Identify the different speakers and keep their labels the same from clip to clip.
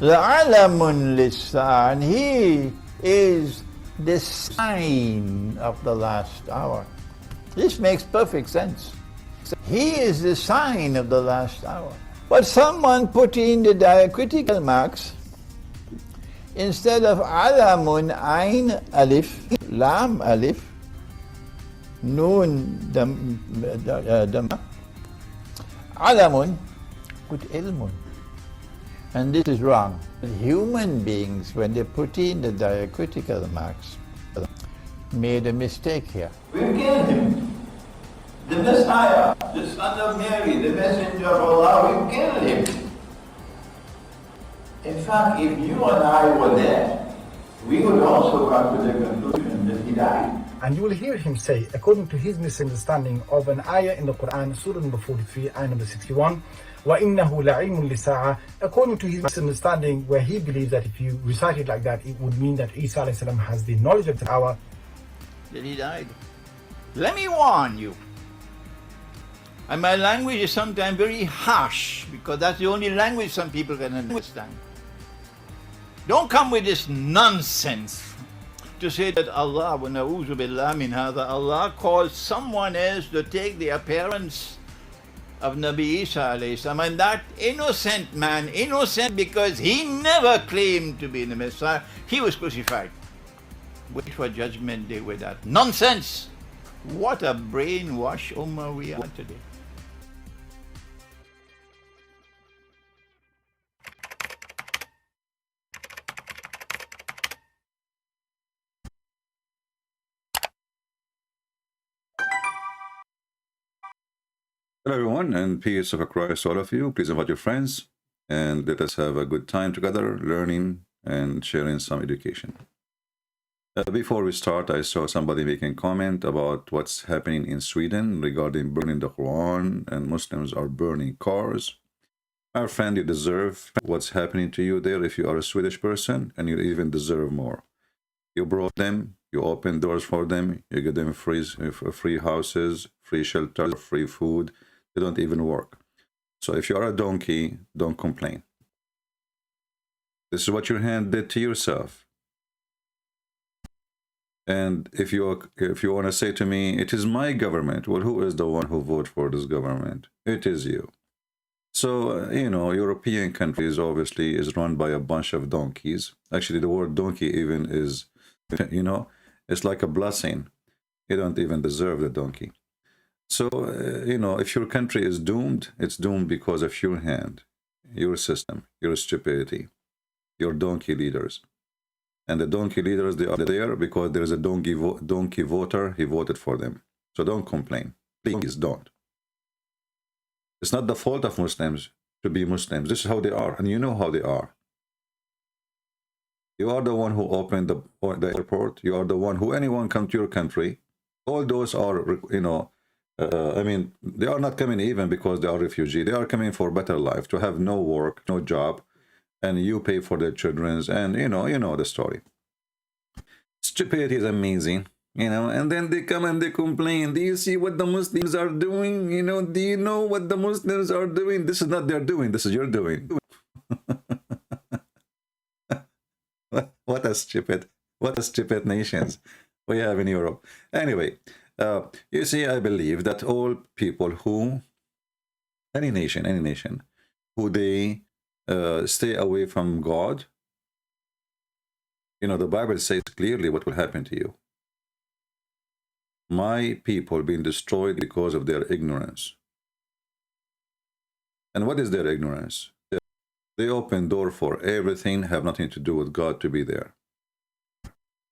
Speaker 1: لَعَلَمٌ لِلسَّاعَةِ, and he is the sign of the last hour. This makes perfect sense. He is the sign of the last hour. But someone put in the diacritical marks instead of alamun, ain, alif, lam, alif, noon, alamun, put ilmun. And this is wrong. Human beings, when they put in the diacritical marks, made a mistake here.
Speaker 2: We've killed him. The Messiah, the son of Mary, the messenger of Allah, we've killed him. In fact, if you and I were there, we would also come to the conclusion that he died.
Speaker 3: And you will hear him say, according to his misunderstanding of an ayah in the Quran, Surah number 43, ayah number 61, وَإِنَّهُ لَعِلْمٌ لِسَاعَةٍ, according to his misunderstanding, where he believes that if you recite it like that, it would mean that Isa alayhi salam has the knowledge of the hour.
Speaker 1: That he died. Let me warn you. And my language is sometimes very harsh, because that's the only language some people can understand. Don't come with this nonsense to say that Allah, wa na'udhu billah min hadha, Allah caused someone else to take the appearance of Nabi Isa alayhi salam, and that innocent man, innocent because he never claimed to be the Messiah, he was crucified. Wait for judgment day with that nonsense. What a brainwash ummah we are today.
Speaker 4: Hello everyone, and peace of Christ to all of you. Please invite your friends and let us have a good time together, learning and sharing some education. Before we start, I saw somebody making comment about what's happening in Sweden regarding burning the Quran, and Muslims are burning cars. Our friend, you deserve what's happening to you there if you are a Swedish person, and you even deserve more. You brought them, you opened doors for them, you give them free houses, free shelter, free food. They don't even work. So if you are a donkey, don't complain. This is what your hand did to yourself. And if you want to say to me, it is my government, well, who is the one who voted for this government? It is you. So, you know, European countries obviously is run by a bunch of donkeys. Actually, the word donkey even is, you know, it's like a blessing. You don't even deserve the donkey. So, you know, if your country is doomed, it's doomed because of your hand, your system, your stupidity, your donkey leaders. And the donkey leaders, they are there because there is a donkey voter, he voted for them. So don't complain. Please don't. It's not the fault of Muslims to be Muslims. This is how they are, and you know how they are. You are the one who opened the airport. You are the one who, anyone come to your country. All those are, you know, I mean, they are not coming even because they are refugee. They are coming for better life, to have no work, no job, and you pay for their children's, and you know the story. Stupidity is amazing, you know, and then they come and they complain. Do you see what the Muslims are doing? You know, do you know what the Muslims are doing? This is not their doing, this is your doing. What a stupid nations we have in Europe. Anyway, you see, I believe that all people who, any nation, who they stay away from God, you know, the Bible says clearly what will happen to you. My people being destroyed because of their ignorance. And what is their ignorance? They open door for everything, have nothing to do with God to be there.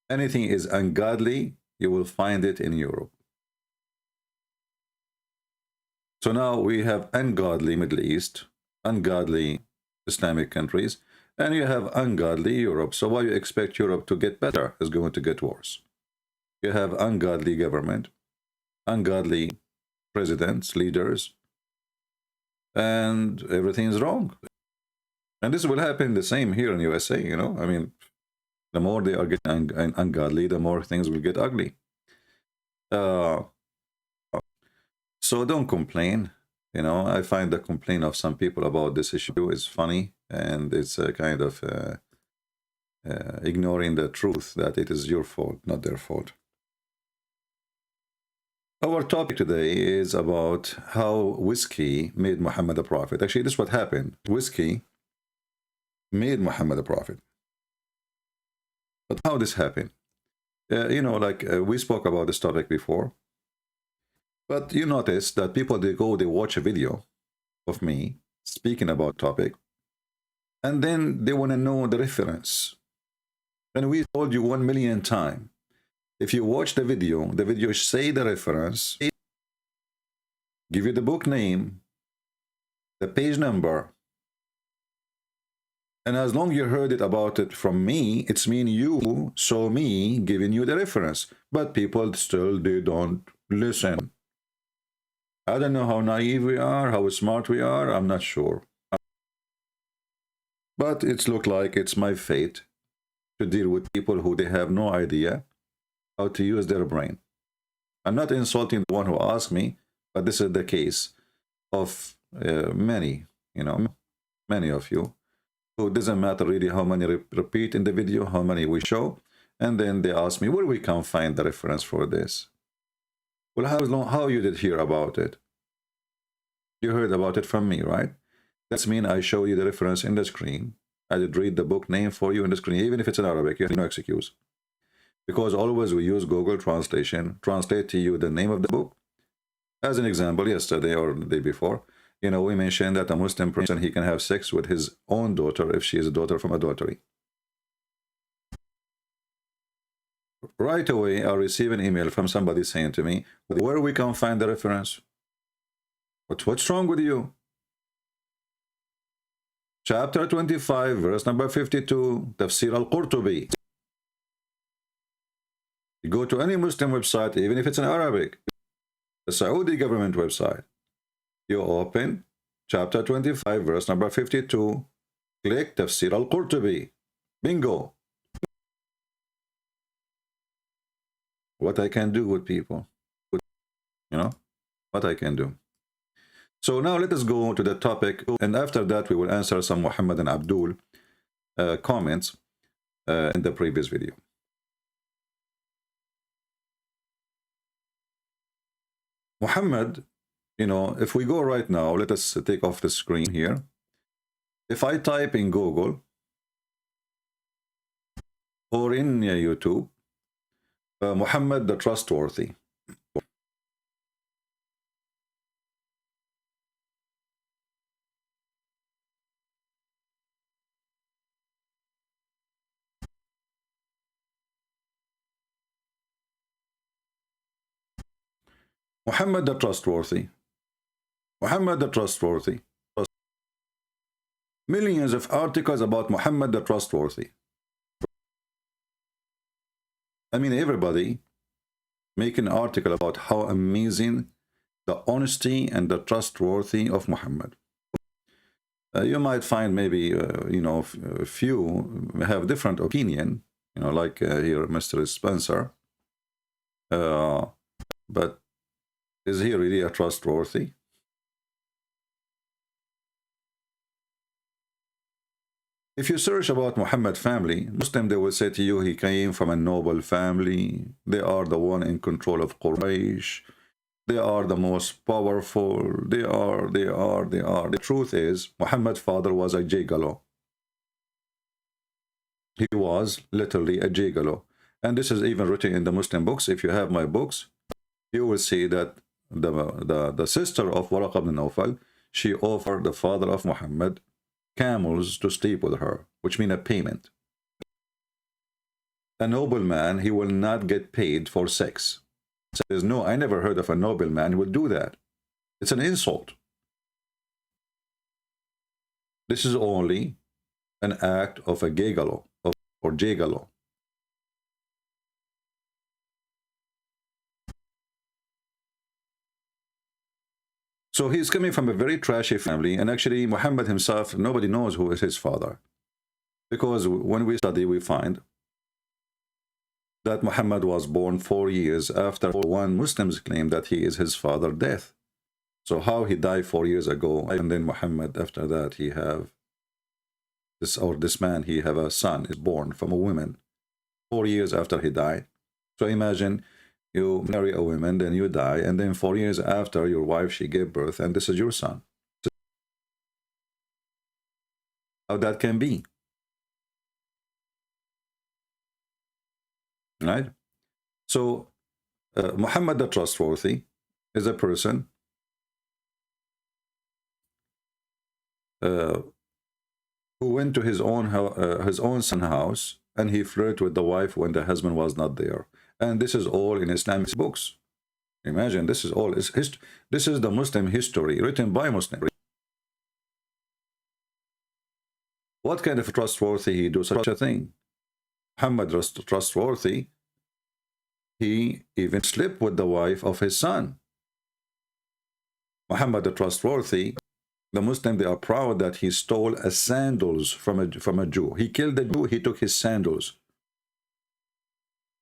Speaker 4: Anything is ungodly, you will find it in Europe. So now we have ungodly Middle East, ungodly Islamic countries, and you have ungodly Europe. So why you expect Europe to get better? It's going to get worse. You have ungodly government, ungodly presidents, leaders, and everything is wrong. And this will happen the same here in USA, you know. I mean, the more they are getting ungodly, the more things will get ugly. So don't complain. You know, I find the complaint of some people about this issue is funny, and it's a kind of ignoring the truth that it is your fault, not their fault. Our topic today is about how whiskey made Muhammad a prophet. Actually, this is what happened. Whiskey made Muhammad a prophet. But how this happened? You know, like we spoke about this topic before. But you notice that people, they watch a video of me speaking about topic, and then they want to know the reference. And we told you 1,000,000 times, if you watch the video say the reference, give you the book name, the page number, and as long as you heard it about it from me, it's mean you saw me giving you the reference. But people still, they don't listen. I don't know how naive we are, how smart we are, I'm not sure. But it's looked like it's my fate to deal with people who they have no idea how to use their brain. I'm not insulting the one who asked me, but this is the case of many, you know, many of you, who doesn't matter really how many repeat in the video, how many we show, and then they ask me, where we can find the reference for this? Well, how you did hear about it? You heard about it from me, right? That's mean I show you the reference in the screen. I did read the book name for you in the screen, even if it's in Arabic, you have no excuse. Because always we use Google Translation, translate to you the name of the book. As an example, yesterday or the day before, you know, we mentioned that a Muslim person, he can have sex with his own daughter if she is a daughter from adultery. Right away, I receive an email from somebody saying to me, where we can find the reference? What's wrong with you? Chapter 25, verse number 52, Tafsir al-Qurtubi. You go to any Muslim website, even if it's in Arabic, the Saudi government website, you open chapter 25, verse number 52, click Tafsir al-Qurtubi. Bingo. What I can do with people, you know, what I can do. So now let us go to the topic, and after that we will answer some Muhammad and Abdul comments in the previous video. Muhammad, you know, if we go right now, let us take off the screen here. If I type in Google or in YouTube, Muhammad the Trustworthy. Muhammad the Trustworthy. Muhammad the Trustworthy. Millions of articles about Muhammad the Trustworthy. I mean, everybody make an article about how amazing the honesty and the trustworthy of Muhammad. You might find maybe, you know, a few have different opinion, you know, like here, Mr. Spencer. But is he really a trustworthy? If you search about Muhammad family, Muslim, they will say to you, he came from a noble family. They are the one in control of Quraysh. They are the most powerful. They are. The truth is, Muhammad's father was a gigolo. He was literally a gigolo. And this is even written in the Muslim books. If you have my books, you will see that the sister of Waraq ibn Nawfal, she offered the father of Muhammad camels to sleep with her, which means a payment. A nobleman, he will not get paid for sex. Says, no, I never heard of a nobleman who would do that. It's an insult. This is only an act of a gigolo or gigolo. So he's coming from a very trashy family, and actually Muhammad himself, nobody knows who is his father. Because when we study, we find that Muhammad was born 4 years after one Muslims claim that he is his father's death. So how he died 4 years ago, and then Muhammad after that he have this man, he have a son is born from a woman 4 years after he died. So imagine you marry a woman, then you die, and then 4 years after your wife she gave birth, and this is your son. How that can be, right? So Muhammad the trustworthy is a person who went to his own son's house, and he flirted with the wife when the husband was not there. And this is all in Islamic books. Imagine, this is all this is the Muslim history written by Muslims. What kind of trustworthy he do such a thing? Muhammad was trustworthy. He even slept with the wife of his son. Muhammad the trustworthy, the Muslim, they are proud that he stole a sandals from a Jew. He killed the Jew, he took his sandals.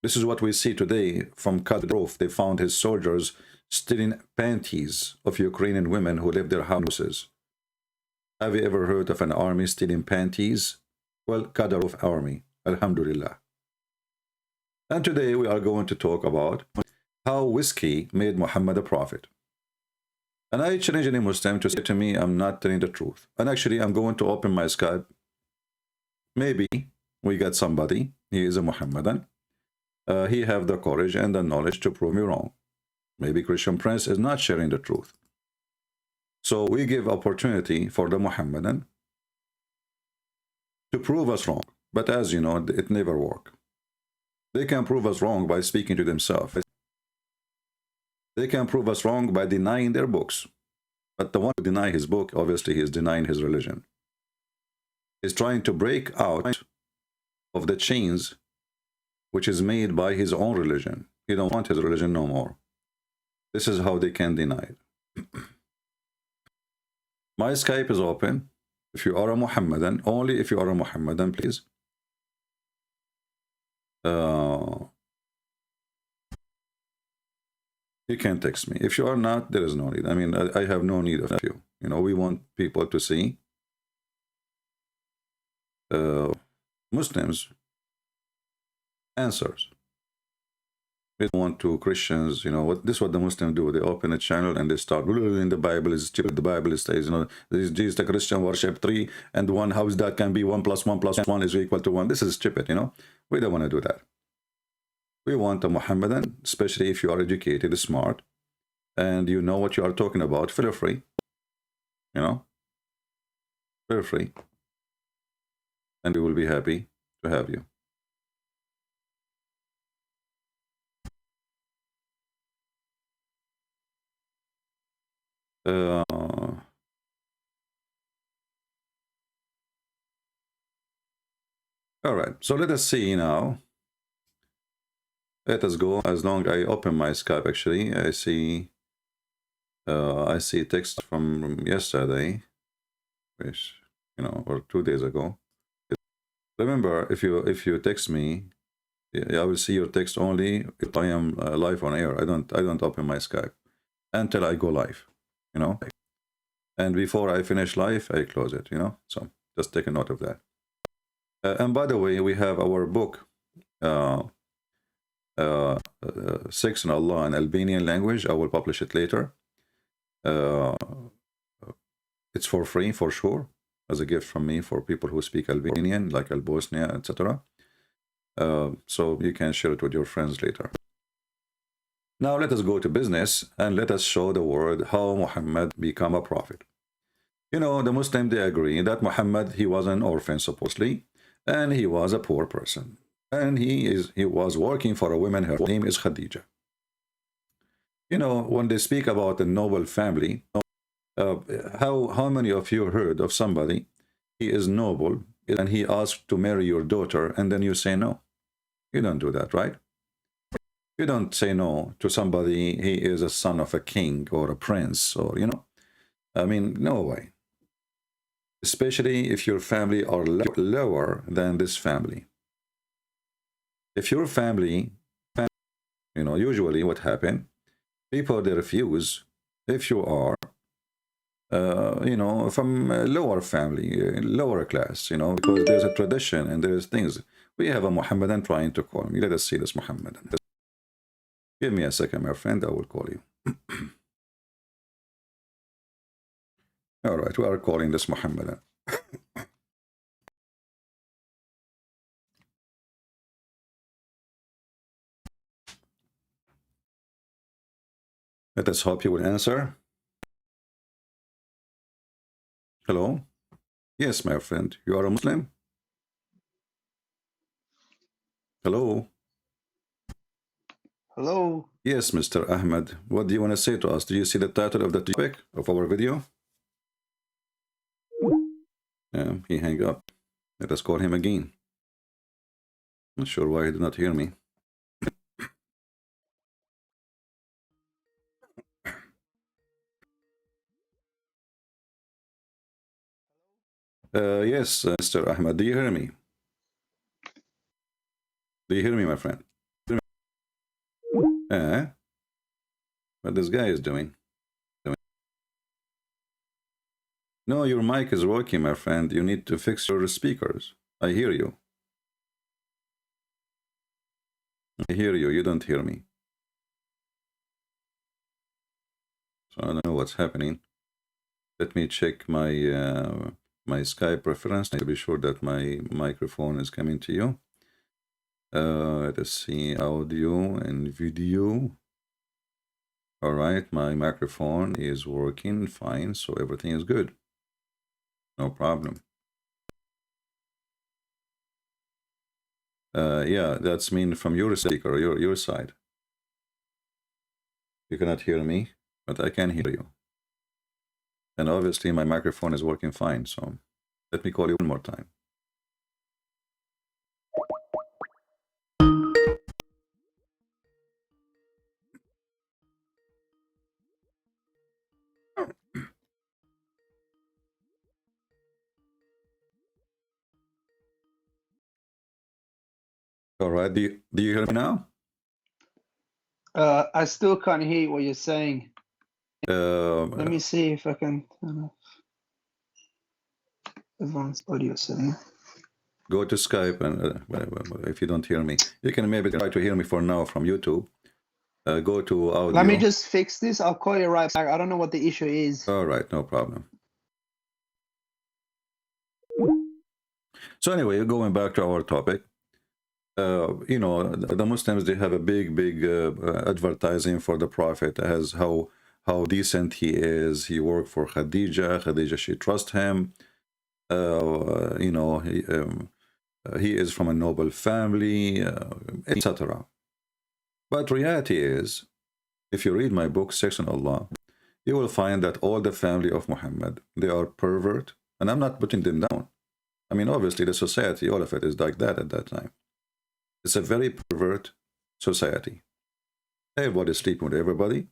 Speaker 4: This is what we see today from Kadyrov. They found his soldiers stealing panties of Ukrainian women who live their houses. Have you ever heard of an army stealing panties? Well, Kadyrov army, alhamdulillah. And today we are going to talk about how whiskey made Muhammad a prophet. And I challenge any Muslim to say to me, I'm not telling the truth. And actually, I'm going to open my Skype. Maybe we get somebody, he is a Muhammadan. He have the courage and the knowledge to prove me wrong. Maybe Christian Prince is not sharing the truth. So we give opportunity for the Muhammadan to prove us wrong. But as you know, it never works. They can prove us wrong by speaking to themselves. They can prove us wrong by denying their books. But the one who denies his book, obviously he is denying his religion. He's trying to break out of the chains which is made by his own religion. He don't want his religion no more. This is how they can deny it. My Skype is open. If you are a Muhammadan, only if you are a Muhammadan, please. You can text me. If you are not, there is no need. I mean, I have no need of you. You know, we want people to see Muslims answers. We don't want to Christians, you know, this is what the Muslims do. They open a channel and they start, in the Bible is stupid. The Bible says, you know, this is the Christian worship 3 and 1. How is that can be 1 + 1 + 1 is equal to 1? This is stupid, you know. We don't want to do that. We want a Muhammadan, especially if you are educated, smart, and you know what you are talking about. Feel free, you know, feel free, and we will be happy to have you. All right, so let us see now. Let us go. As long as I open my Skype, actually, I see text from yesterday, which, you know, or 2 days ago. Remember, if you text me, I will see your text only if I am live on air. I don't open my Skype until I go live, you know. And before I finish live, I close it, you know. So just take a note of that. And by the way, we have our book. Sex in Allah in Albanian language. I will publish it later. It's for free, for sure, as a gift from me for people who speak Albanian, like Albosnia, etc. So you can share it with your friends later. Now let us go to business and let us show the world how Muhammad became a prophet. You know, the Muslims, they agree that Muhammad, he was an orphan supposedly, and he was a poor person. And he was working for a woman, her name is Khadija. You know, when they speak about a noble family, how many of you heard of somebody, he is noble, and he asked to marry your daughter, and then you say no? You don't do that, right? You don't say no to somebody, he is a son of a king or a prince, or, you know, I mean, no way. Especially if your family are lower than this family. If your family, you know, usually what happens, people, they refuse. If you are you know, from a lower family, lower class, you know, because there's a tradition and there's things. We have a Muhammadan trying to call me. Let us see this Muhammadan. Give me a second, my friend. I will call you. All right, we are calling this Muhammadan. Let us hope you will answer. Hello? Yes, my friend. You are a Muslim? Hello?
Speaker 5: Hello.
Speaker 4: Yes, Mr. Ahmed. What do you want to say to us? Do you see the title of the topic of our video? Yeah, he hung up. Let us call him again. Not sure why he did not hear me. Yes, Mr. Ahmed, do you hear me? Do you hear me, my friend? What this guy is doing? No, your mic is working, my friend. You need to fix your speakers. I hear you. I hear you. You don't hear me. So I don't know what's happening. Let me check my my Skype preference to be sure that my microphone is coming to you. Let us see audio and video. All right, my microphone is working fine, so everything is good. No problem. Yeah, that's mean from your speaker, your side. You cannot hear me, but I can hear you. And obviously my microphone is working fine, so let me call you one more time. All right, do you hear me now?
Speaker 5: I still can't hear what you're saying. Let me see if I can turn off advanced audio setting.
Speaker 4: Go to Skype and if you don't hear me, you can maybe try to hear me for now from YouTube. Go to audio.
Speaker 5: Let me just fix this. I'll call you right back. I don't know what the issue is.
Speaker 4: All right, no problem. So anyway, going back to our topic, you know, the Muslims, they have a big advertising for the Prophet as how decent he is. He worked for Khadija. Khadija, she trusts him. You know, he is from a noble family, etc. But reality is, if you read my book, Sex on Allah, you will find that all the family of Muhammad, they are pervert. And I'm not putting them down. I mean, obviously, the society, all of it is like that at that time. It's a very pervert society. Everybody sleeping with everybody.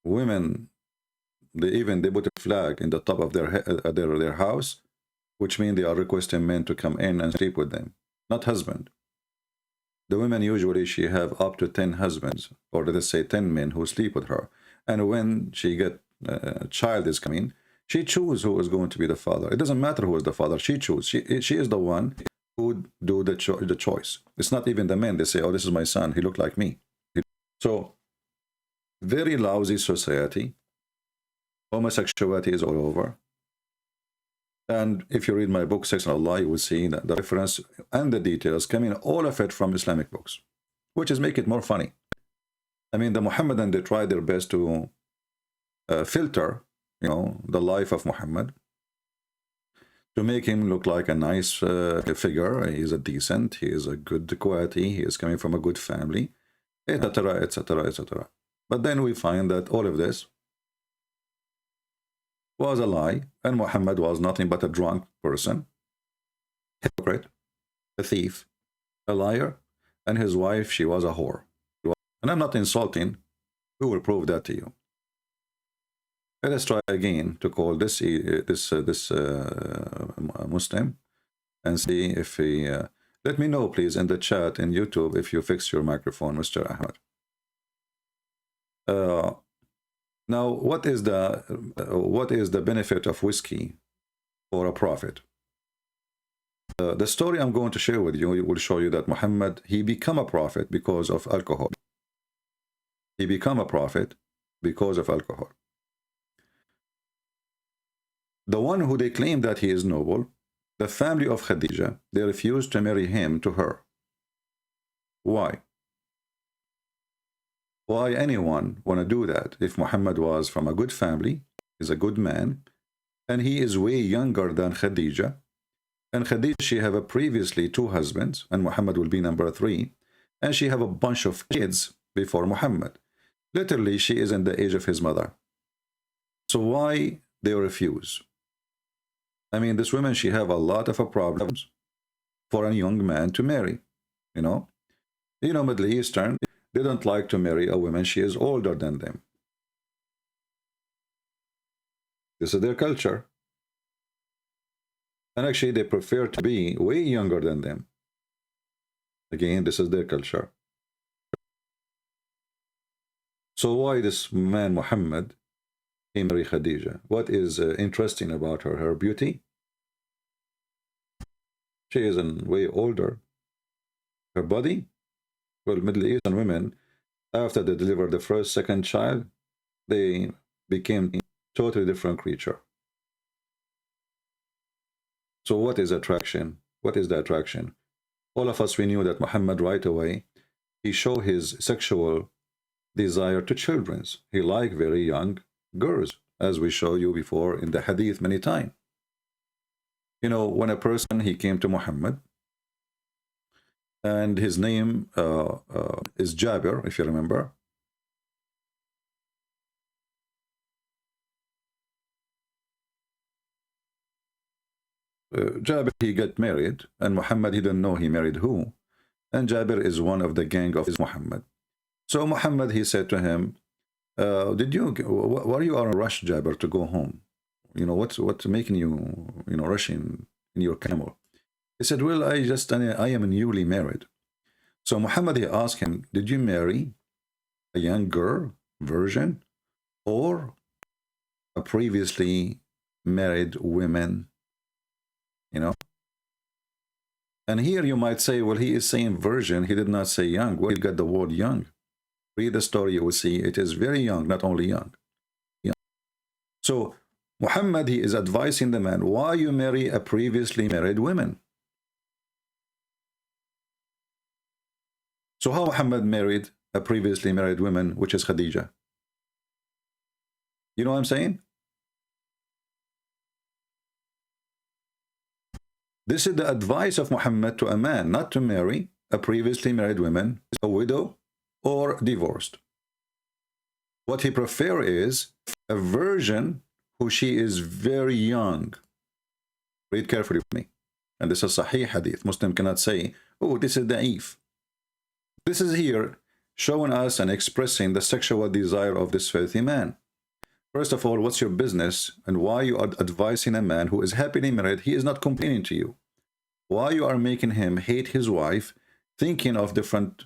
Speaker 4: Women, they put a flag in the top of their house, which means they are requesting men to come in and sleep with them, not husband. The women usually, she have up to 10 husbands, or let's say 10 men who sleep with her. And when she get a child is coming, she chooses who is going to be the father. It doesn't matter who is the father. She chooses. She is the one who do the choice. It's not even the men. They say, oh, this is my son. He looked like me. So, very lousy society. Homosexuality is all over. And if you read my book, Sex on Allah, you will see that the reference and the details coming, all of it from Islamic books, which is make it more funny. I mean, the Muhammadan, they try their best to filter, you know, the life of Muhammad to make him look like a nice figure. He is a decent, he is a good quality, he is coming from a good family, etc., etc., etc. But then we find that all of this was a lie, and Muhammad was nothing but a drunk person, hypocrite, a thief, a liar, and his wife, she was a whore. And I'm not insulting. We will prove that to you. Let us try again to call this Muslim and see if he. Let me know, please, in the chat in YouTube if you fix your microphone, Mr. Ahmed. Now, what is the benefit of whiskey for a prophet? The story I'm going to share with you will show you that Muhammad, he became a prophet because of alcohol. He became a prophet because of alcohol. The one who they claim that he is noble, the family of Khadija, they refused to marry him to her. Why? Why anyone want to do that if Muhammad was from a good family, is a good man, and he is way younger than Khadija, and Khadija, she have a previously 2 husbands, and Muhammad will be number 3, and she have a bunch of kids before Muhammad. Literally, she is in the age of his mother. So why they refuse? I mean, this woman, she have a lot of problems for a young man to marry, you know. Middle Eastern, they don't like to marry a woman, she is older than them. This is their culture. And actually, they prefer to be way younger than them. Again, this is their culture. So why this man, Muhammad, he married Khadija? What is interesting about her? Her beauty? She is way older. Her body? Well, Middle Eastern women, after they delivered the first, second child, they became a totally different creature. So what is attraction? What is the attraction? All of us, we knew that Muhammad right away, he showed his sexual desire to children. He liked very young girls, as we showed you before in the hadith many times. When a person, he came to Muhammad, and his name is Jabir, if you remember. Jabir, he got married, and Muhammad, he didn't know he married who. And Jabir is one of the gang of Muhammad. So Muhammad, he said to him, why you are in a rush, Jabir, to go home? What's making you, rushing in your camel? He said, well, I am newly married. So Muhammad, he asked him, did you marry a young girl, virgin, or a previously married woman? And here you might say, well, he is saying virgin, he did not say young. Where you got the word young? Read the story, you will see it is very young, not only young. So Muhammad, he is advising the man, why you marry a previously married woman? So how Muhammad married a previously married woman, which is Khadija? You know what I'm saying? This is the advice of Muhammad to a man, not to marry a previously married woman, a widow, or divorced. What he prefers is a virgin who she is very young. Read carefully with me. And this is Sahih Hadith. Muslim cannot say, oh, this is da'if. This is here showing us and expressing the sexual desire of this filthy man. First of all, what's your business and why you are advising a man who is happily married? He is not complaining to you. Why you are making him hate his wife, thinking of different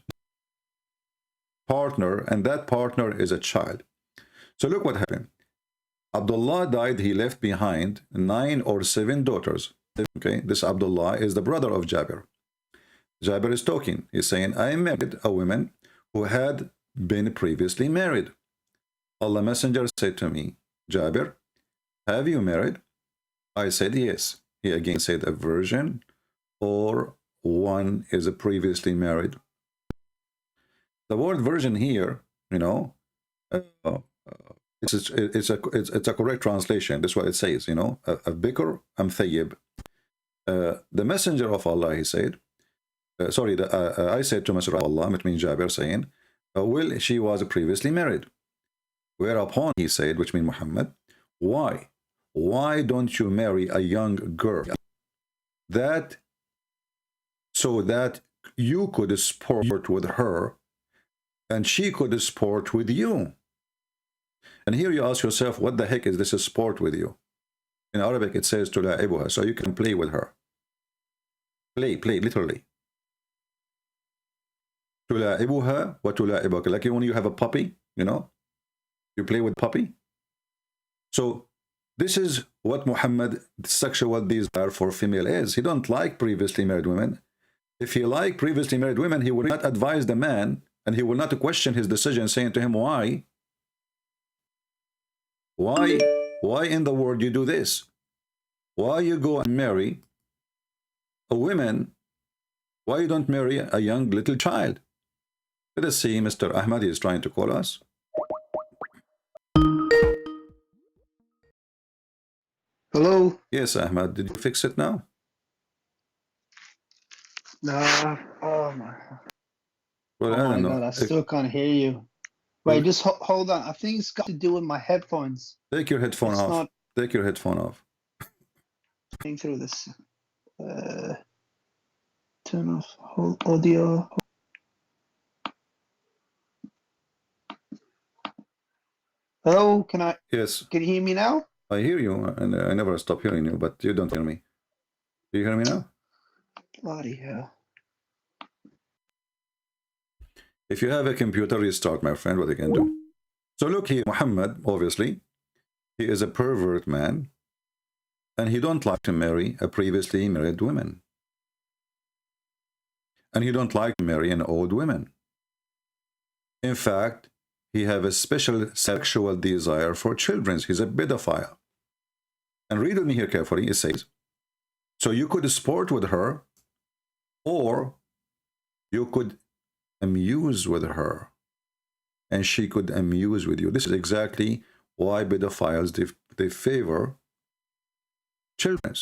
Speaker 4: partner, and that partner is a child. So look what happened. Abdullah died, he left behind 9 or 7 daughters. Okay, this Abdullah is the brother of Jabir. Jabir is talking. He's saying, I married a woman who had been previously married. Allah Messenger said to me, Jabir, have you married? I said, yes. He again said, a virgin or one is a previously married. The word virgin here, it's a correct translation. That's what it says, a bikr am thayyib. The messenger of Allah, he said, I said to Messenger of Allah, it means Jabir, saying, well, she was previously married. Whereupon he said, which means Muhammad, why? Why don't you marry a young girl so that you could sport with her and she could sport with you? And here you ask yourself, what the heck is this a sport with you? In Arabic it says tula'ibuha, so you can play with her. Play, literally. Tula'ibuha wa tula'ibaka. Like when you have a puppy, You play with puppy? So this is what Muhammad sexual desire for female is. He don't like previously married women. If he liked previously married women, he would not advise the man, and he will not question his decision, saying to him, why in the world you do this? Why you go and marry a woman? Why you don't marry a young little child? Let us see. Mr. Ahmad is trying to call us.
Speaker 5: Hello?
Speaker 4: Yes, Ahmad, did you fix it now?
Speaker 5: Nah. Oh my.
Speaker 4: Well,
Speaker 5: Oh
Speaker 4: I
Speaker 5: my
Speaker 4: don't know.
Speaker 5: God, I still can't hear you. Wait, just hold on. I think it's got to do with my headphones.
Speaker 4: Take your headphone
Speaker 5: It's
Speaker 4: off.
Speaker 5: not
Speaker 4: Take your headphone off.
Speaker 5: going through this. Turn off hold audio. Hello,
Speaker 4: Yes,
Speaker 5: can you hear me now?
Speaker 4: I hear you, and I never stop hearing you, but you don't hear me. Do you hear me now?
Speaker 5: Bloody hell.
Speaker 4: If you have a computer, restart, my friend, what you can do. So look here, Muhammad, obviously, he is a pervert man, and he don't like to marry a previously married woman. And he don't like to marry an old woman. In fact, he have a special sexual desire for children. He's a pedophile. And read with me here carefully. It says, so you could sport with her, or you could amuse with her, and she could amuse with you. This is exactly why pedophiles, they favor children,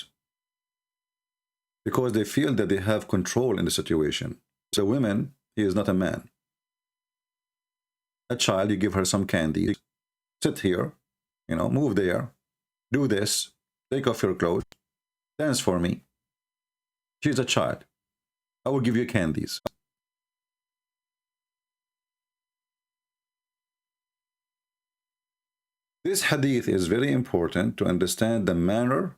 Speaker 4: because they feel that they have control in the situation. So women, he is not a man. A child, you give her some candy, sit here, you know, move there, do this, take off your clothes, dance for me. She's a child. I will give you candies. This hadith is very important to understand the manner,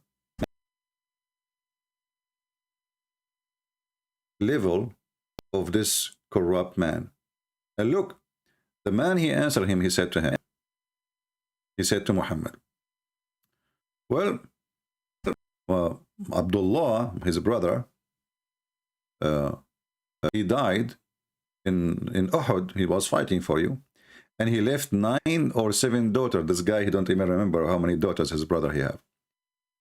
Speaker 4: level of this corrupt man. And look, the man, he answered him, he said to Muhammad, well, Abdullah, his brother, he died in Uhud. He was fighting for you, and he left 9 or 7 daughters. This guy, he don't even remember how many daughters his brother he have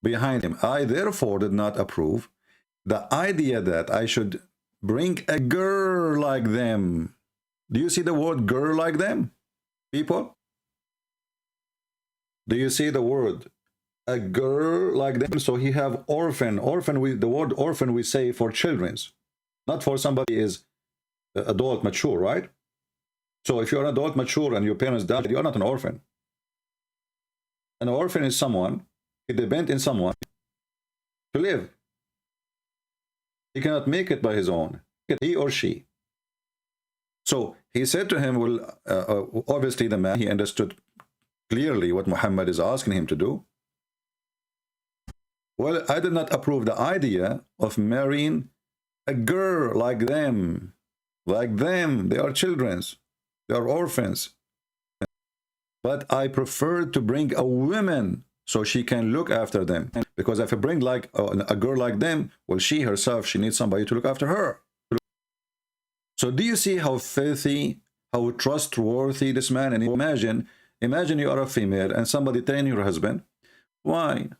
Speaker 4: behind him. I therefore did not approve the idea that I should bring a girl like them. Do you see the word girl like them, people? Do you see the word a girl like them? So he have orphan. The word orphan we say for children's, not for somebody is adult mature, right? So if you're an adult mature and your parents died, you're not an orphan. An orphan is someone, he depends on someone to live. He cannot make it by his own, he or she. So he said to him, well, obviously the man, he understood clearly what Muhammad is asking him to do. Well, I did not approve the idea of marrying a girl like them. Like them, they are children, they are orphans. But I prefer to bring a woman so she can look after them. Because if I bring like a girl like them, well, she herself, she needs somebody to look after her. So do you see how filthy, how trustworthy this man? And imagine you are a female and somebody telling your husband, why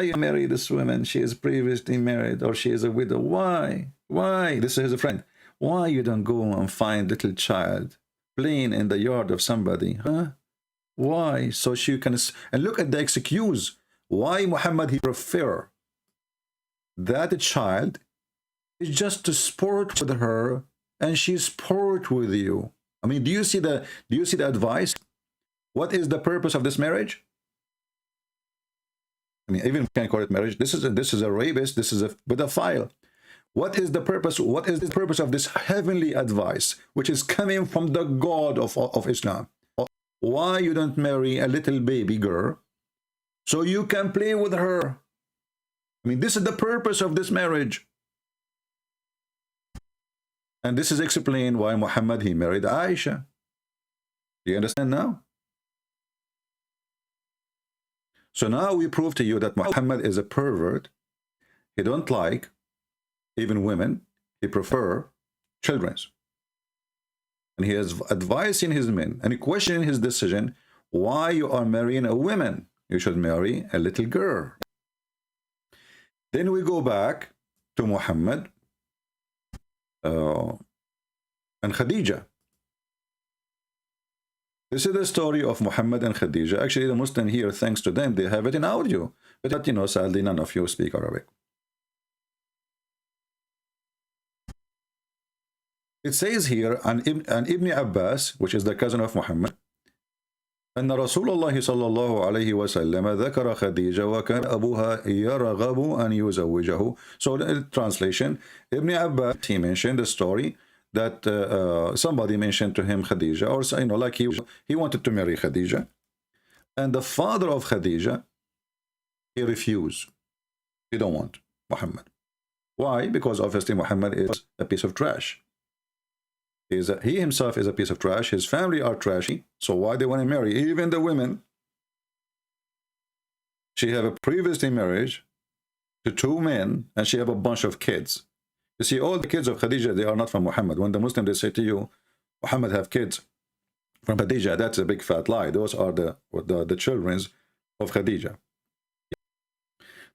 Speaker 4: you marry this woman? She is previously married, or she is a widow. Why? This is his friend. Why you don't go and find little child playing in the yard of somebody, huh? Why? So she can, and look at the excuse. Why Muhammad, he prefer that child is just to sport with her, and she sport with you. I mean, do you see the advice? What is the purpose of this marriage? I mean, even can't call it marriage. This is a rapist. This is a pedophile. What is the purpose? What is the purpose of this heavenly advice, which is coming from the God of Islam? Why you don't marry a little baby girl so you can play with her? I mean, this is the purpose of this marriage. And this is explained why Muhammad, he married Aisha. Do you understand now? So now we prove to you that Muhammad is a pervert. He don't like even women. He prefer children. And he is advising his men and questioning his decision. Why you are marrying a woman? You should marry a little girl. Then we go back to Muhammad and Khadija. This is the story of Muhammad and Khadija. Actually, the Muslim here, thanks to them, they have it in audio. But, you know, sadly, none of you speak Arabic. It says here, an Ibn Abbas, which is the cousin of Muhammad, أن رسول الله صلى الله عليه وسلم ذكر خديجة وكان أبوها يرغب أن يزوجه. So the translation, Ibn Abbas, he mentioned the story that somebody mentioned to him Khadija, or you know, like he wanted to marry Khadija, and the father of Khadija, he refused. He don't want Muhammad. Why? Because obviously Muhammad is a piece of trash. He himself is a piece of trash. His family are trashy. So why they want to marry? Even the women. She have a previous marriage to 2 men, and she have a bunch of kids. You see, all the kids of Khadija, they are not from Muhammad. When the Muslims, they say to you, Muhammad have kids from Khadija, that's a big fat lie. Those are the children of Khadija.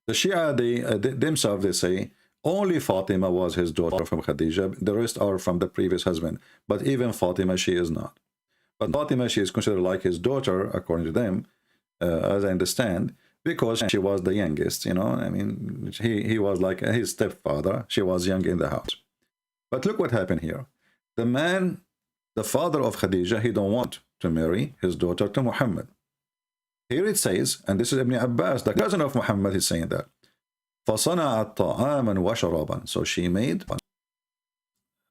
Speaker 4: The Shia, they themselves, they say, only Fatima was his daughter from Khadija. The rest are from the previous husband. But even Fatima, she is not. But Fatima, she is considered like his daughter, according to them, as I understand, because she was the youngest, you know. I mean, he was like his stepfather. She was young in the house. But look what happened here. The man, the father of Khadija, he don't want to marry his daughter to Muhammad. Here it says, and this is Ibn Abbas, the cousin of Muhammad, is saying that. فَصَنَعَتْ طَعَامًا وَشَرَابًا. So she made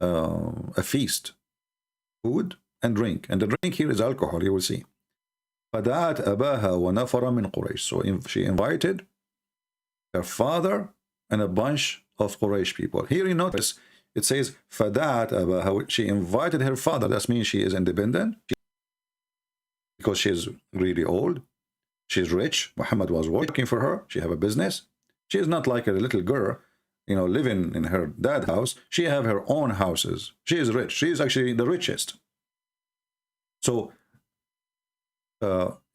Speaker 4: a feast, food and drink. And the drink here is alcohol, you will see. فَدَعَتْ أَبَاهَا وَنَفَرًا مِنْ قُرَيْشٍ. So she invited her father and a bunch of Quraysh people. Here you notice, it says, فَدَعَتْ أَبَاهَا. She invited her father. That means she is independent. Because she is really old. She's rich. Muhammad was working for her. She have a business. She is not like a little girl, you know, living in her dad's house. She have her own houses. She is rich. She is actually the richest. So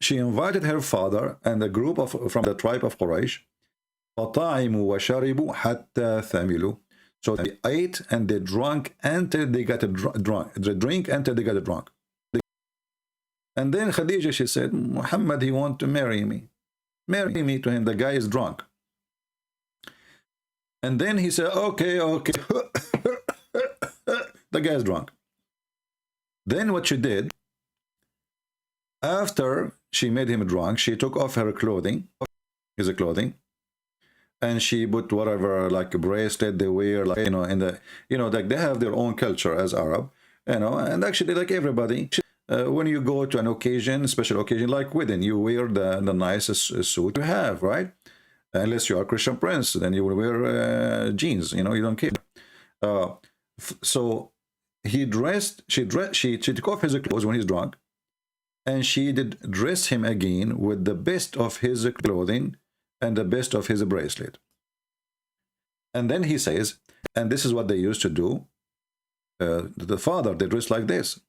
Speaker 4: she invited her father and a group from the tribe of Quraysh. فَطَعِمُوا وَشَرِبُوا حَتَّى ثَمِلُوا. So they ate and they drank until they got drunk. They drink until they got drunk. And then Khadija, she said, Muhammad, he want to marry me. Marry me to him. The guy is drunk. And then he said, okay. The guy is drunk. Then what she did, after she made him drunk, she took off her clothing, his clothing, and she put whatever, like a bracelet they wear, like, you know, in the, you know, like they have their own culture as Arab, you know, and actually like everybody, when you go to an occasion, special occasion like wedding, you wear the nicest suit you have, right? Unless you are Christian Prince, then you will wear jeans, you know, you don't care. So he dressed, she took off his clothes when he's drunk, and she did dress him again with the best of his clothing and the best of his bracelet. And then he says, and this is what they used to do, the father, they dressed like this.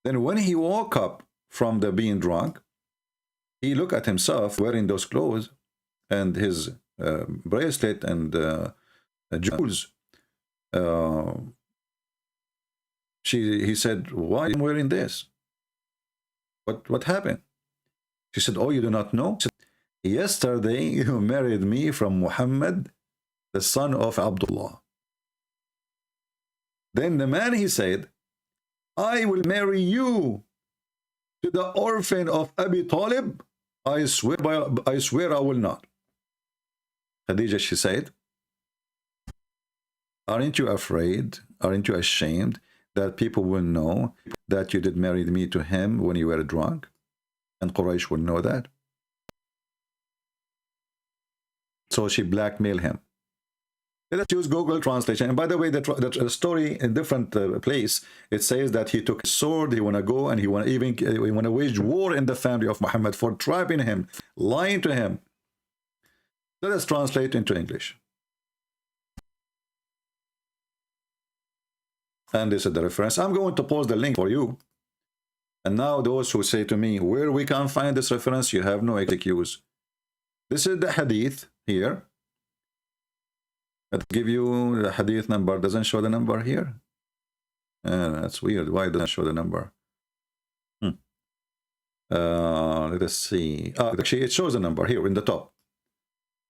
Speaker 4: Then when he woke up from the being drunk, he looked at himself wearing those clothes and his bracelet and jewels. He said, why am I wearing this? What happened? She said, oh, you do not know? Said, yesterday you married me from Muhammad, the son of Abdullah. Then the man, he said, I will marry you to the orphan of Abi Talib. I swear I will not. Khadija, she said, aren't you afraid? Aren't you ashamed that people will know that you did marry me to him when you were drunk? And Quraysh will know that. So she blackmailed him. Let's use Google translation. And by the way, the story in different place, it says that he took a sword, he want to go, and he want to wage war in the family of Muhammad for trapping him. lying to him. Let us translate into English. And this is the reference. I'm going to post the link for you. And now those who say to me, where we can find this reference, you have no excuse. This is the hadith here. I'll give you the hadith number. Doesn't show the number here. That's weird. Why doesn't it show the number? Let us see. Actually, it shows the number here in the top.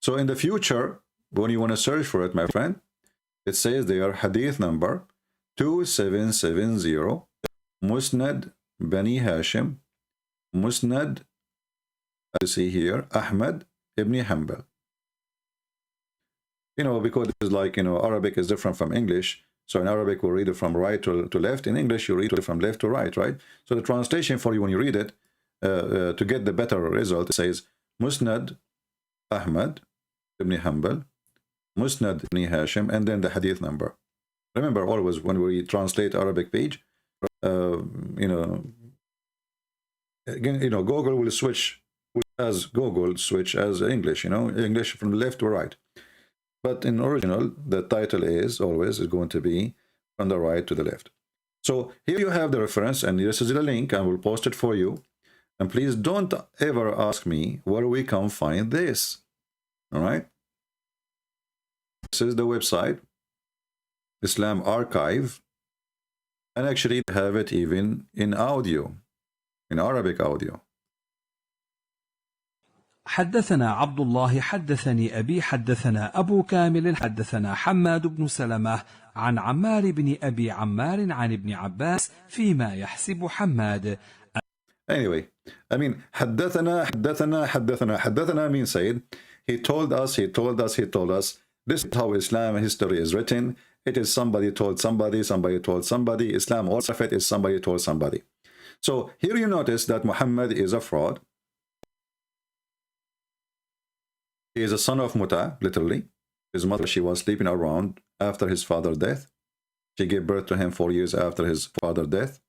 Speaker 4: So in the future, when you want to search for it, my friend, it says there hadith number 2770, Musnad Bani Hashim, Musnad, as you see here, Ahmad ibn Hanbal. You know, because it's like, you know, Arabic is different from English. So in Arabic, we read it from right to left. In English, you read it from left to right, right? So the translation for you when you read it, to get the better result, it says Musnad Ahmad ibn Hanbal, Musnad ibn Hashim, and then the hadith number. Remember, always when we translate Arabic page, Google will switch as Google switch as English, English from left to right. But in original, the title is always going to be from the right to the left. So here you have the reference, and this is the link. I will post it for you. And please don't ever ask me where we can find this. All right? This is the website, Islam Archive, and actually have it even in audio, in Arabic audio.
Speaker 6: حدثنا عبد الله حدثني أبي حدثنا أبو كامل حدثنا حماد بن سلمة عن عمار بن أبي عمار عن ابن عباس فيما يحسب حماد.
Speaker 4: Anyway, I mean, حدثنا means said. He told us. This is how Islam history is written. It is somebody told somebody, somebody told somebody. Islam also is somebody told somebody. So here you notice that Muhammad is a fraud. He is a son of Muta, literally. His mother, she was sleeping around after his father's death. She gave birth to him 4 years after his father's death.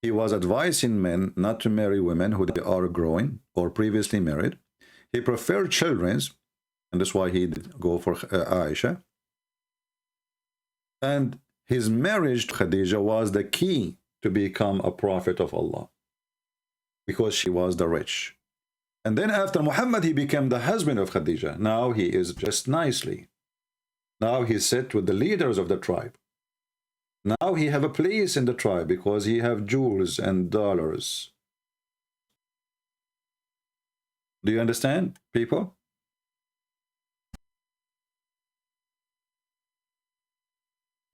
Speaker 4: He was advising men not to marry women who they are growing or previously married. He preferred children, and that's why he did go for Aisha. And his marriage to Khadija was the key to become a prophet of Allah, because she was the rich. And then after Muhammad, he became the husband of Khadija. Now he is dressed nicely. Now he sits with the leaders of the tribe. Now he have a place in the tribe because he have jewels and dollars. Do you understand, people?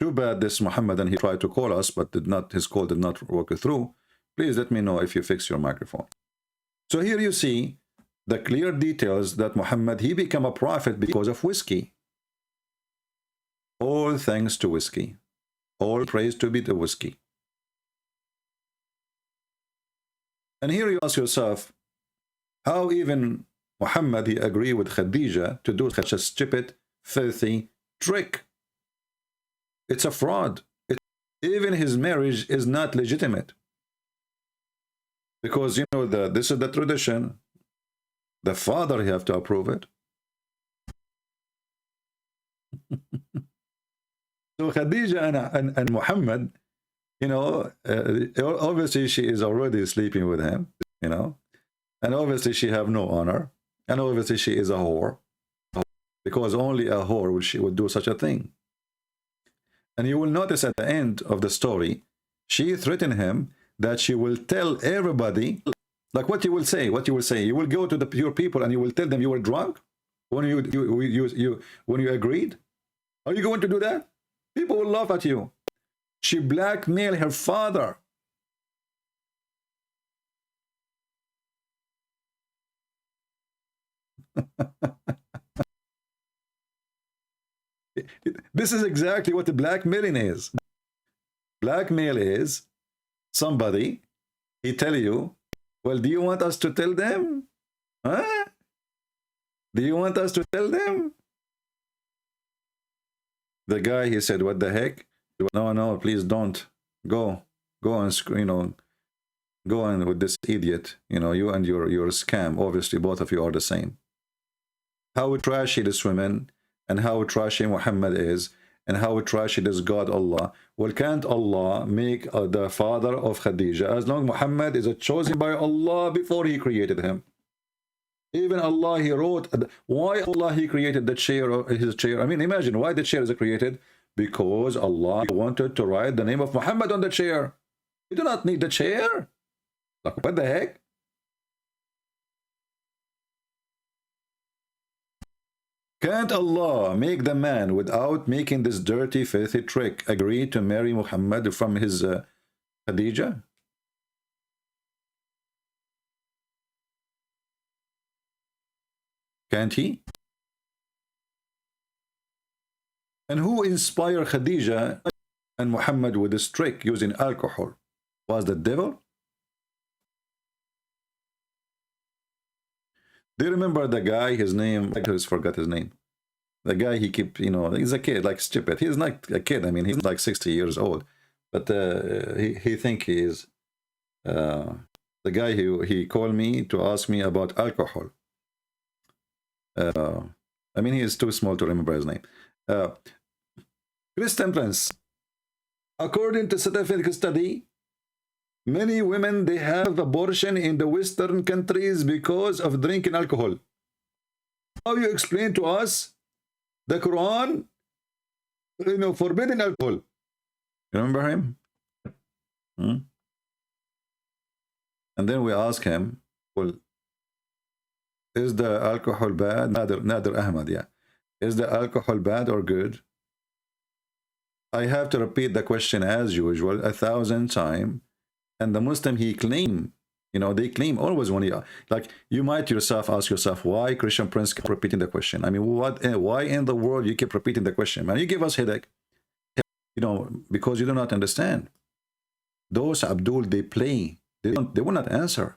Speaker 4: Too bad this Muhammad, and he tried to call us, but his call did not work through. Please let me know if you fix your microphone. So here you see the clear details that Muhammad, he became a prophet because of whiskey. All thanks to whiskey. All praise to be the whiskey. And here you ask yourself, how even Muhammad, he agreed with Khadija to do such a stupid, filthy trick? It's a fraud. Even his marriage is not legitimate. Because, this is the tradition. The father, he have to approve it. So Khadija and Muhammad, obviously she is already sleeping with him, and obviously she have no honor, and obviously she is a whore, because only a whore would do such a thing. And you will notice at the end of the story, she threatened him that she will tell everybody, like what you will say. You will go to the pure people and you will tell them you were drunk when you agreed. Are you going to do that? People will laugh at you. She blackmailed her father. This is exactly what the blackmailing is. Blackmail is somebody, he tell you, well, do you want us to tell them? Huh? Do you want us to tell them? The guy, he said, what the heck? No, please don't. Go and, Go on with this idiot. You know, you and your scam. Obviously, both of you are the same. How trashy this woman, and how trashy Muhammad is, and how trashy this God Allah. Well, can't Allah make the father of Khadija, as long Muhammad is chosen by Allah before he created him? Even Allah, he wrote, why Allah he created the chair, his chair. I mean, imagine why the chair is created. Because Allah wanted to write the name of Muhammad on the chair. You do not need the chair. Like, what the heck? Can't Allah make the man, without making this dirty, filthy trick, agree to marry Muhammad from his Khadija? Can't he? And who inspired Khadija and Muhammad with this trick using alcohol? Was the devil? Do you remember the guy, his name, I just forgot his name. The guy he keep, you know, he's a kid, like stupid. He's not a kid, I mean, he's like 60 years old. But he think he is. The guy he called me to ask me about alcohol. I mean, he is too small to remember his name. Christian Prince, according to scientific study, many women, they have abortion in the Western countries because of drinking alcohol. How you explain to us the Quran, you know, forbidding alcohol? You remember him? And then we ask him, well, is the alcohol bad? Nader Ahmad, yeah. Is the alcohol bad or good? I have to repeat the question as usual 1,000 times. And the Muslim, he claim, you know, they claim always when you, like, you might yourself ask yourself, why Christian Prince keep repeating the question? I mean, why in the world you keep repeating the question? Man, you give us headache. You know, because you do not understand. Those Abdul, they play. They will not answer.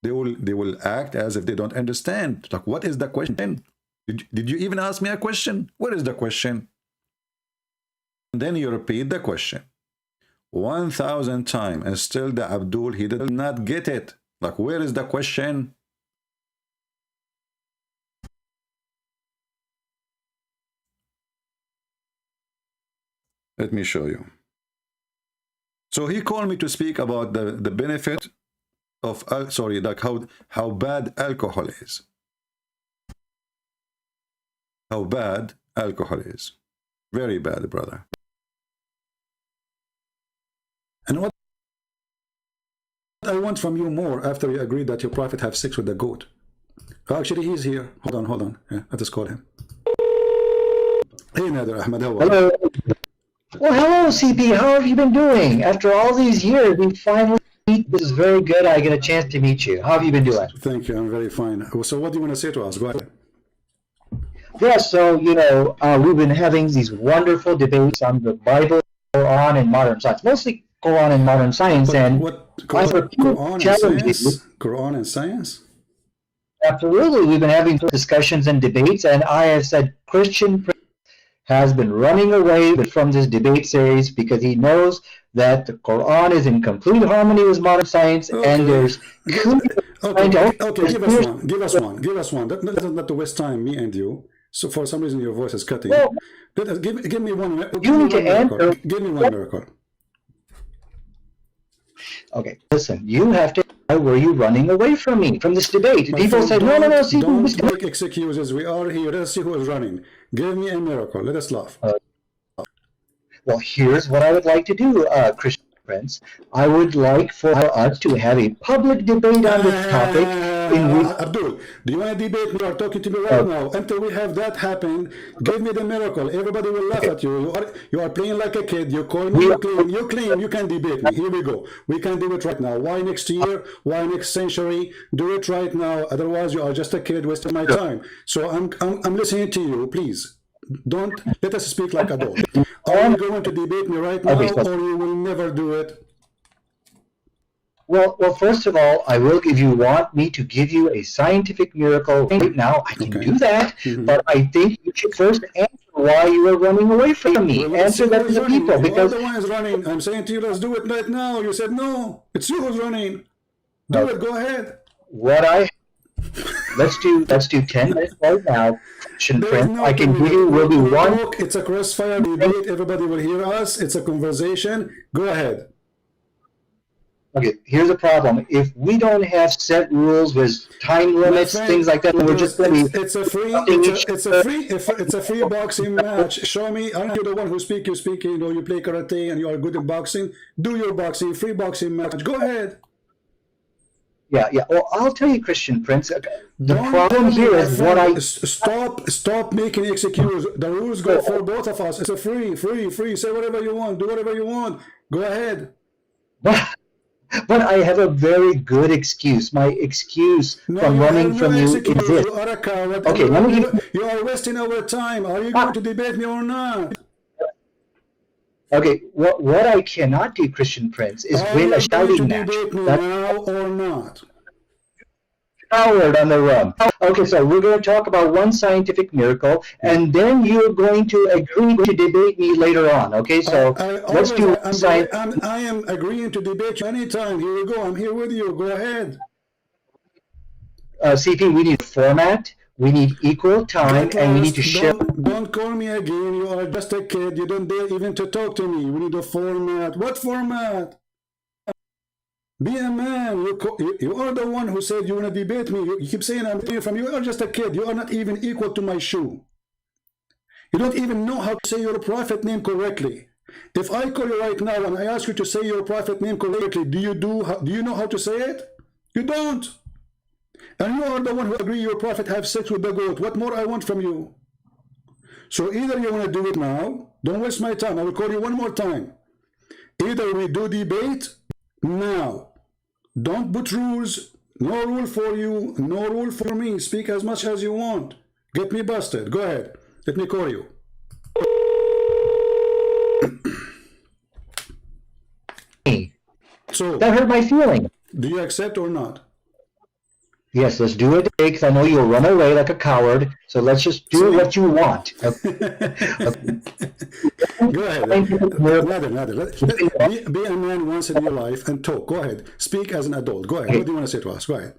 Speaker 4: They will act as if they don't understand. Like, what is the question? Did you even ask me a question? What is the question? And then you repeat the question 1,000 times, and still the Abdul, he did not get it. Like, where is the question? Let me show you. So he called me to speak about the benefit of, sorry, like how bad alcohol is. How bad alcohol is. Very bad, brother. And what I want from you more after you agree that your prophet have sex with the goat. Actually, he's here. Hold on. Yeah, let us call him. Hey, Nader Ahmad, how are you?
Speaker 7: Hello. Well, hello, CP. How have you been doing? After all these years, we finally meet. This is very good. I get a chance to meet you. How have you been doing?
Speaker 4: Thank you. I'm very fine. So what do you want to say to us? Go ahead.
Speaker 7: Yeah, so, you know, we've been having these wonderful debates on the Bible, Quran, and modern science. Mostly Quran and modern science.
Speaker 4: But
Speaker 7: and
Speaker 4: what, Quran and science?
Speaker 7: Absolutely. We've been having discussions and debates, and I have said Christian has been running away from this debate series because he knows that the Quran is in complete harmony with modern science, and there's
Speaker 4: okay, give us one. That's not to waste time, me and you. So for some reason your voice is cutting.
Speaker 7: Well,
Speaker 4: give me one.
Speaker 7: You need to answer.
Speaker 4: Give me one miracle.
Speaker 7: Okay, listen. You have to. Why were you running away from me, from this debate?
Speaker 4: My
Speaker 7: People
Speaker 4: friend,
Speaker 7: say, no. See,
Speaker 4: don't make excuses. We are here. Let's see who is running. Give me a miracle. Let us laugh.
Speaker 7: Well, here's what I would like to do, Christian Prince. I would like for us to have a public debate on this topic.
Speaker 4: Abdul, do you want to debate me? You are talking to me right now. Until we have that happen, give me the miracle. Everybody will laugh at you. You are playing like a kid. You call me, you claim you can debate me. Here we go. We can do it right now. Why next year? Why next century? Do it right now. Otherwise, you are just a kid wasting my time. So I'm listening to you. Please, don't let us speak like adults. Are you going to debate me right now, or you will never do it?
Speaker 7: Well, first of all, I will give you, want me to give you a scientific miracle right now. I can do that, but I think you should first answer why you are running away from me.
Speaker 4: Well,
Speaker 7: answer that to the people.
Speaker 4: Because
Speaker 7: Because
Speaker 4: the one is running. I'm saying to you, let's do it right now. You said no. It's you who's running. Do it. Go ahead.
Speaker 7: Let's do 10 minutes right now.
Speaker 4: No,
Speaker 7: I can give you will be one.
Speaker 4: It's a crossfire debate. Everybody will hear us. It's a conversation. Go ahead.
Speaker 7: Okay, here's the problem. If we don't have set rules with time limits, things like that, we're just going to be.
Speaker 4: It's a free boxing match. Show me. Aren't you the one who speak? You speak. You know, you play karate and you are good in boxing. Do your boxing. Free boxing match. Go ahead.
Speaker 7: Yeah. Well, I'll tell you, Christian Prince. The problem here is what I
Speaker 4: stop making excuses. The rules go for both of us. It's a free. Say whatever you want. Do whatever you want. Go ahead.
Speaker 7: But I have a very good excuse. My excuse from running from you is this.
Speaker 4: You are a coward.
Speaker 7: Okay, let me give
Speaker 4: you are wasting our time. Are you going to debate me or not?
Speaker 7: Okay, what I cannot do, Christian Prince, is win a shouting match.
Speaker 4: Debate me now or not?
Speaker 7: Coward on the run. Okay, so we're going to talk about one scientific miracle, and then you're going to agree to debate me later on. Okay, so let's do science.
Speaker 4: I am agreeing to debate you anytime. Here we go. I'm here with you. Go ahead.
Speaker 7: CP, we need a format. We need equal time, and we need to share.
Speaker 4: Don't call me again. You are just a kid. You don't dare even to talk to me. We need a format. What format? Be a man. You are the one who said you want to debate me. You keep saying I'm here from you. You are just a kid. You are not even equal to my shoe. You don't even know how to say your prophet name correctly. If I call you right now and I ask you to say your prophet name correctly, do you know how to say it? You don't. And you are the one who agree your prophet have sex with the goat. What more I want from you? So either you want to do it now. Don't waste my time. I will call you one more time. Either we do debate now. Don't put rules. No rule for you. No rule for me. Speak as much as you want. Get me busted. Go ahead. Let me call you. So
Speaker 7: that hurt my feeling.
Speaker 4: Do you accept or not?
Speaker 7: Yes, let's do it because I know you'll run away like a coward. So let's just do what you want.
Speaker 4: Go ahead. Be a man once in your life and talk. Go ahead. Speak as an adult. Go ahead. Okay. What do you want to say to us? Go ahead.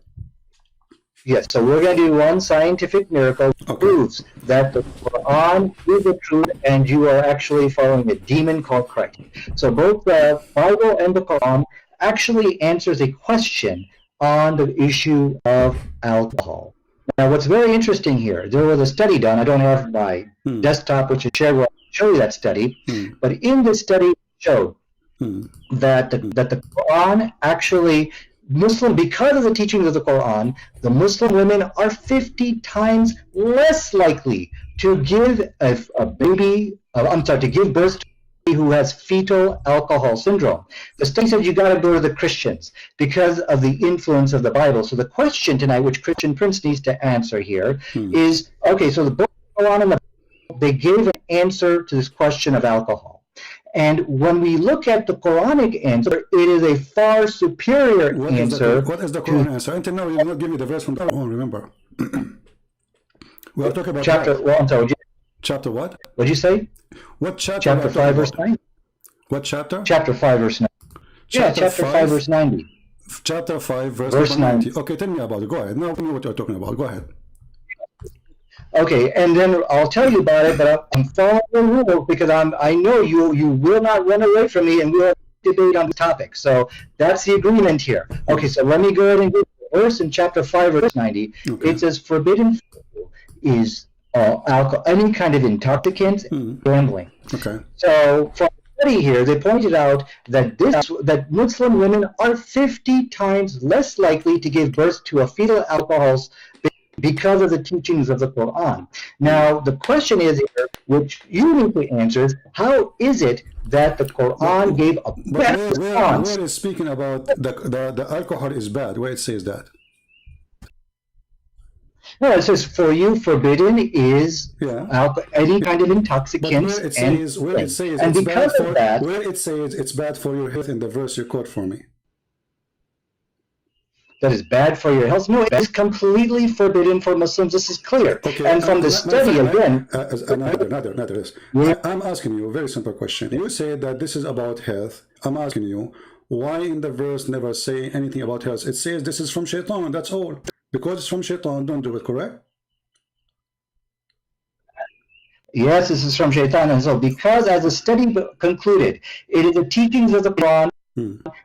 Speaker 7: Yes, so we're going to do one scientific miracle that proves that the Quran is the truth and you are actually following a demon called Christ. So both the Bible and the Quran actually answers a question on the issue of alcohol. Now, what's very interesting here, there was a study done. I don't have my desktop, which is shared. I'll show you that study. But in this study, it showed that the Quran actually, because of the teachings of the Quran, the Muslim women are 50 times less likely to give to give birth to who has fetal alcohol syndrome. The study said you got to go to the Christians because of the influence of the Bible. So the question tonight, which Christian Prince needs to answer here, is, okay, so the book of Quran and the Bible, they gave an answer to this question of alcohol. And when we look at the Quranic answer, it is a far superior answer.
Speaker 4: What is the Quran answer? Until now, you did not give me the verse from the Quran, remember. We are talking about
Speaker 7: chapter, well, I'm sorry,
Speaker 4: chapter what?
Speaker 7: What did you say?
Speaker 4: What chapter?
Speaker 7: Chapter 5, verse 9.
Speaker 4: What chapter?
Speaker 7: Chapter 5, verse 9. Chapter 5, verse 90.
Speaker 4: Chapter 5, verse 90. Okay, tell me about it. Go ahead. Now tell me what you're talking about. Go ahead.
Speaker 7: Okay, and then I'll tell you about it, but I'm following the rules because I know you will not run away from me and we'll debate on the topic. So that's the agreement here. Okay, so let me go ahead and get the verse in chapter 5, verse 90. Okay. It says, forbidden is alcohol, any kind of intoxicant, gambling.
Speaker 4: Okay.
Speaker 7: So from the study here, they pointed out that Muslim women are 50 times less likely to give birth to a fetal alcohol because of the teachings of the Quran. Now, the question is here, which you need to answer, is how is it that the Quran gave a better response?
Speaker 4: Where is speaking about the alcohol is bad? Where it says that?
Speaker 7: No, it says for you forbidden is any kind of intoxicants.
Speaker 4: Where it says it's bad for your health in the verse you quote for me.
Speaker 7: That is bad for your health. No, it is completely forbidden for Muslims. This is clear. Okay, and from the study again.
Speaker 4: I'm asking you a very simple question. You say that this is about health. I'm asking you,
Speaker 8: why in the verse never say anything about health? It says this is from shaitan, that's all. Because it's from shaitan, don't do it, correct?
Speaker 7: Yes, this is from Shaitan. And so, because as the study concluded, it is the teachings of the Quran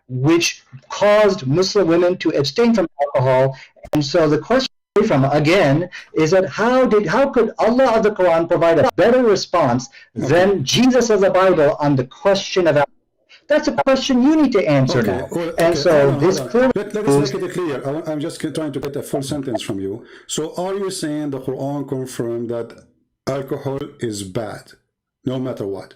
Speaker 7: which caused Muslim women to abstain from alcohol. And so the question from again is that how could Allah of the Quran provide a better response than Jesus of the Bible on the question of alcohol? That's a question you need to answer now.
Speaker 8: Well,
Speaker 7: and so this clearly
Speaker 8: let's make it clear. I'm just trying to get a full sentence from you. So are you saying the Quran confirmed that alcohol is bad, no matter what?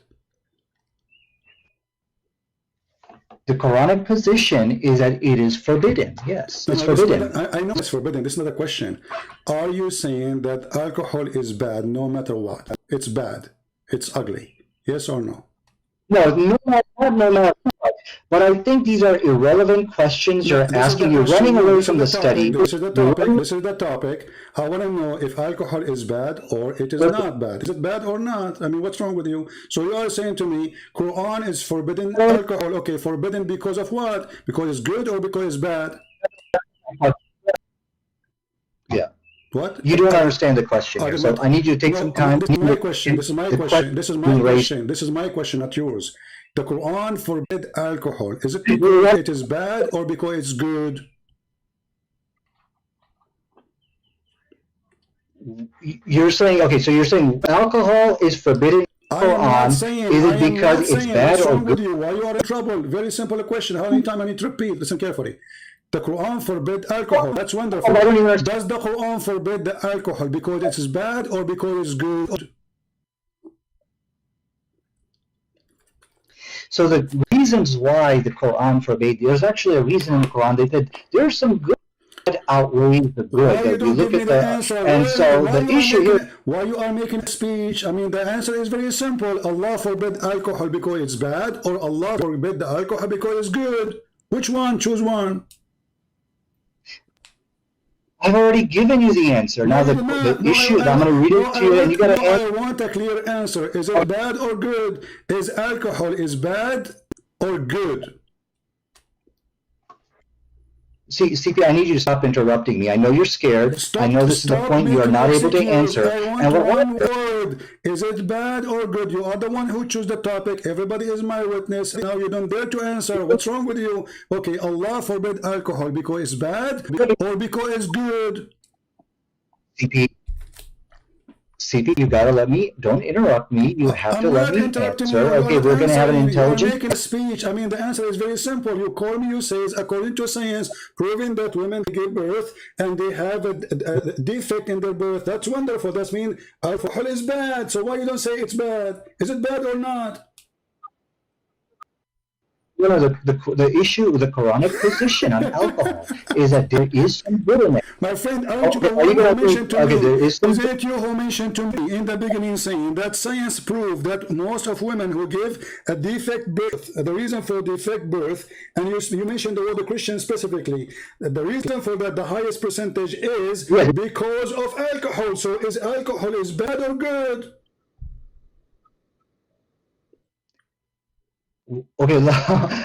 Speaker 7: The Quranic position is that it is forbidden. Yes, it's forbidden.
Speaker 8: I know it's forbidden. This is not a question. Are you saying that alcohol is bad no matter what? It's bad. It's ugly. Yes or no?
Speaker 7: No matter what. But I think these are irrelevant questions you're asking. You're running away from the study.
Speaker 8: This is the topic. I want to know if alcohol is bad or it is not bad. Is it bad or not? I mean, what's wrong with you? So you are saying to me, Quran is forbidden alcohol. Okay, forbidden because of what? Because it's good or because it's bad?
Speaker 7: Yeah.
Speaker 8: What?
Speaker 7: You don't understand the question here, so I need you to take some time.
Speaker 8: This is my question. This is my question. This is my question. This is my question, not yours. The Quran forbid alcohol. Is it because it is bad or because it's good?
Speaker 7: You're saying, okay, so you're saying alcohol is forbidden in the Quran. Is it because it's bad or good?
Speaker 8: Why you are in trouble? Very simple question. How many times I need to repeat? Listen carefully. The Quran forbid alcohol. That's wonderful. Does the Quran forbid the alcohol because it is bad or because it's good?
Speaker 7: So the reasons why the Quran forbade, there's actually a reason in the Quran. They said there's some good outweighs the good.
Speaker 8: Why you don't give me the answer?
Speaker 7: And so the issue here.
Speaker 8: Why you are making a speech? I mean, the answer is very simple. Allah forbid alcohol because it's bad, or Allah forbid the alcohol because it's good. Which one? Choose one.
Speaker 7: I've already given you the answer. Now the issue, I'm going to read it to you, and you got to answer.
Speaker 8: I want a clear answer. Is it bad or good? Is alcohol is bad or good?
Speaker 7: See, CP, I need you to stop interrupting me. I know you're scared. I know this is the point you are not able to answer.
Speaker 8: And one word. Is it bad or good? You are the one who chose the topic. Everybody is my witness. Now you don't dare to answer. What's wrong with you? Okay, Allah forbid alcohol because it's bad or because it's good?
Speaker 7: CP, you gotta let me, don't interrupt me, you have to let me answer. Okay, we're gonna have an intelligent...
Speaker 8: You're making a speech. I mean, the answer is very simple. You call me, you say, according to science, proving that women give birth and they have a defect in their birth. That's wonderful. That means alcohol is bad. So why you don't say it's bad? Is it bad or not?
Speaker 7: You know, the issue with the Quranic position on alcohol is that there is some good in it.
Speaker 8: My friend, aren't you the one who mentioned to me? Is it you who mentioned to me in the beginning saying that science proved that most of women who give a defect birth, the reason for defect birth, and you mentioned the word the Christian specifically, the reason for that, the highest percentage is because of alcohol. So is alcohol is bad or good?
Speaker 7: Okay,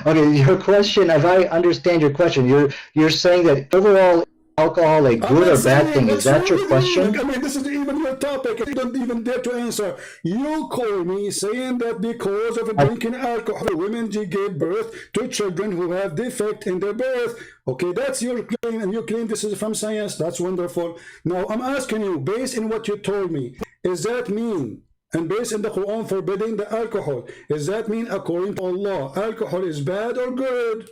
Speaker 7: okay. Your question, if I understand your question, you're saying that overall alcohol a good or bad thing. Is that your question?
Speaker 8: I mean, this isn't even your topic. You don't even dare to answer. You call me saying that because of drinking alcohol, women give birth to children who have defect in their birth. Okay, that's your claim, and you claim this is from science. That's wonderful. Now, I'm asking you, based on what you told me, is that mean? And based on the Quran forbidding the alcohol, does that mean according to Allah, alcohol is bad or good?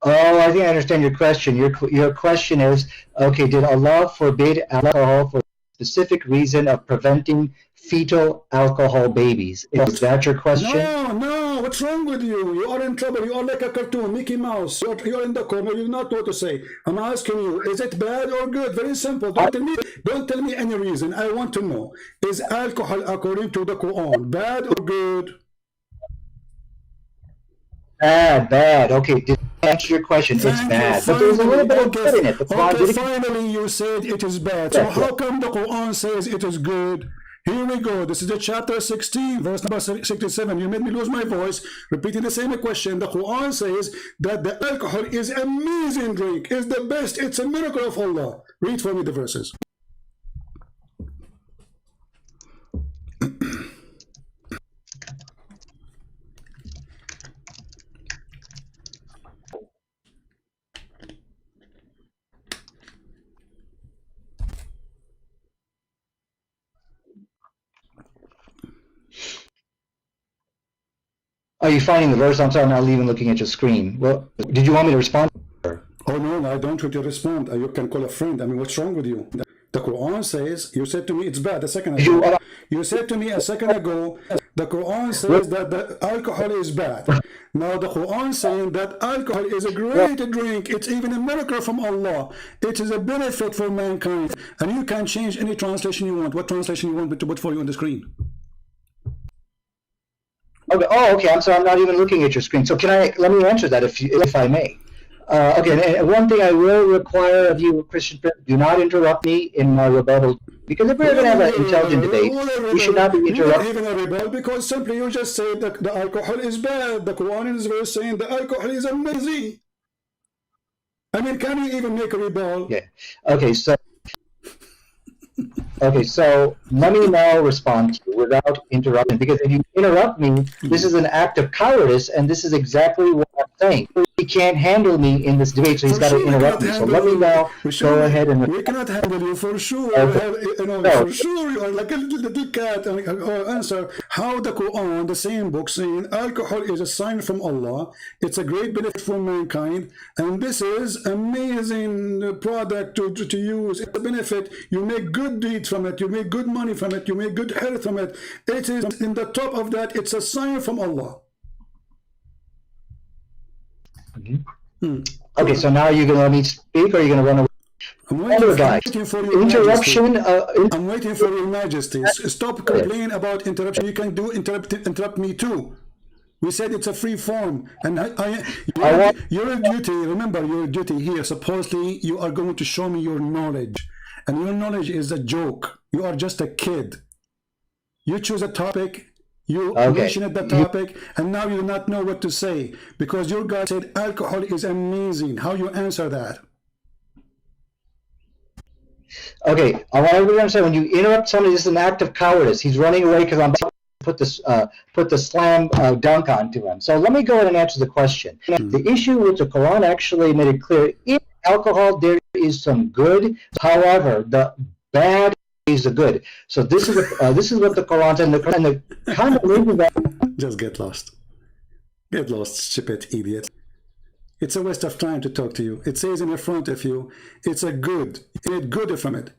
Speaker 7: Oh, I think I understand your question. Your question is, okay, did Allah forbid alcohol for a specific reason of preventing fetal alcohol babies? Is that your question?
Speaker 8: No, what's wrong with you? You are in trouble. You are like a cartoon, Mickey Mouse. You're in the corner. You do not know what to say. I'm asking you, is it bad or good? Very simple. Don't tell me any reason. I want to know. Is alcohol, according to the Quran, bad or good?
Speaker 7: Bad. Okay, to answer your question, it's bad. But there's a little bit of good in it.
Speaker 8: Okay, finally you said it is bad. So how come the Quran says it is good? Here we go. This is the chapter 16, verse number 67. You made me lose my voice, repeating the same question. The Quran says that the alcohol is amazing drink, is the best, it's a miracle of Allah. Read for me the verses.
Speaker 7: Are you finding the verse? I'm sorry, I'm not even looking at your screen. Well, did you want me to respond?
Speaker 8: Oh no, I don't want you to respond. You can call a friend. I mean, what's wrong with you? The Quran says, you said to me it's bad a second ago. You said to me a second ago, the Quran says that the alcohol is bad. Now the Quran saying that alcohol is a great drink. It's even a miracle from Allah. It is a benefit for mankind. And you can change any translation you want. What translation you want me to put for you on the screen?
Speaker 7: Okay. Oh, okay. I'm sorry. I'm not even looking at your screen. So let me answer that if I may. Okay. And one thing I will require of you, Christian, do not interrupt me in my rebuttal. Because if we're going to have an intelligent debate, we should not be interrupted.
Speaker 8: Even a rebel, because simply you just say that the alcohol is bad. The Quran is verse saying the alcohol is amazing. I mean, can you even make a rebel?
Speaker 7: Yeah. Okay. So let me now respond to you without interrupting, because if you interrupt me, this is an act of cowardice, and this is exactly what I'm saying. He can't handle me in this debate, so he's got to interrupt me. So let me now go ahead and...
Speaker 8: We cannot handle you for sure. For sure, you are like a little cat. Answer how the Quran, the same book, saying alcohol is a sign from Allah. It's a great benefit for mankind, and this is amazing product to use. It's a benefit. You make good deeds from it. You make good money from it. You make good health from it. It is in the top of that. It's a sign from Allah.
Speaker 7: Okay, so now you're going to let me speak, or are you going to run away?
Speaker 8: I'm waiting for your
Speaker 7: interruption.
Speaker 8: I'm waiting for your majesty. Stop complaining about interruption. You can interrupt me too. We said it's a free form, and your duty. Remember your duty here. Supposedly, you are going to show me your knowledge, and your knowledge is a joke. You are just a kid. You choose a topic. You mentioned the topic, and now you do not know what to say because your guy said alcohol is amazing. How you answer that?
Speaker 7: Okay, I want everyone to understand, when you interrupt somebody, this is an act of cowardice. He's running away because I'm about to put the slam dunk onto him. So let me go ahead and answer the question. The issue with the Quran actually made it clear, in alcohol there is some good, however, the bad is the good. So this is what the Quran and the kind of reason that
Speaker 8: just get lost, stupid idiot. It's a waste of time to talk to you. It says in front of you, it's a good. You made good from it.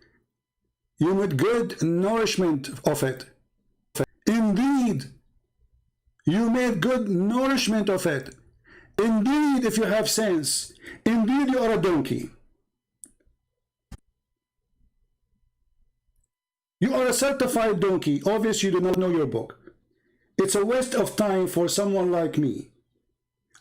Speaker 8: You made good nourishment of it. Indeed, you made good nourishment of it. Indeed, if you have sense, indeed you are a donkey. You are a certified donkey. Obviously, you do not know your book. It's a waste of time for someone like me.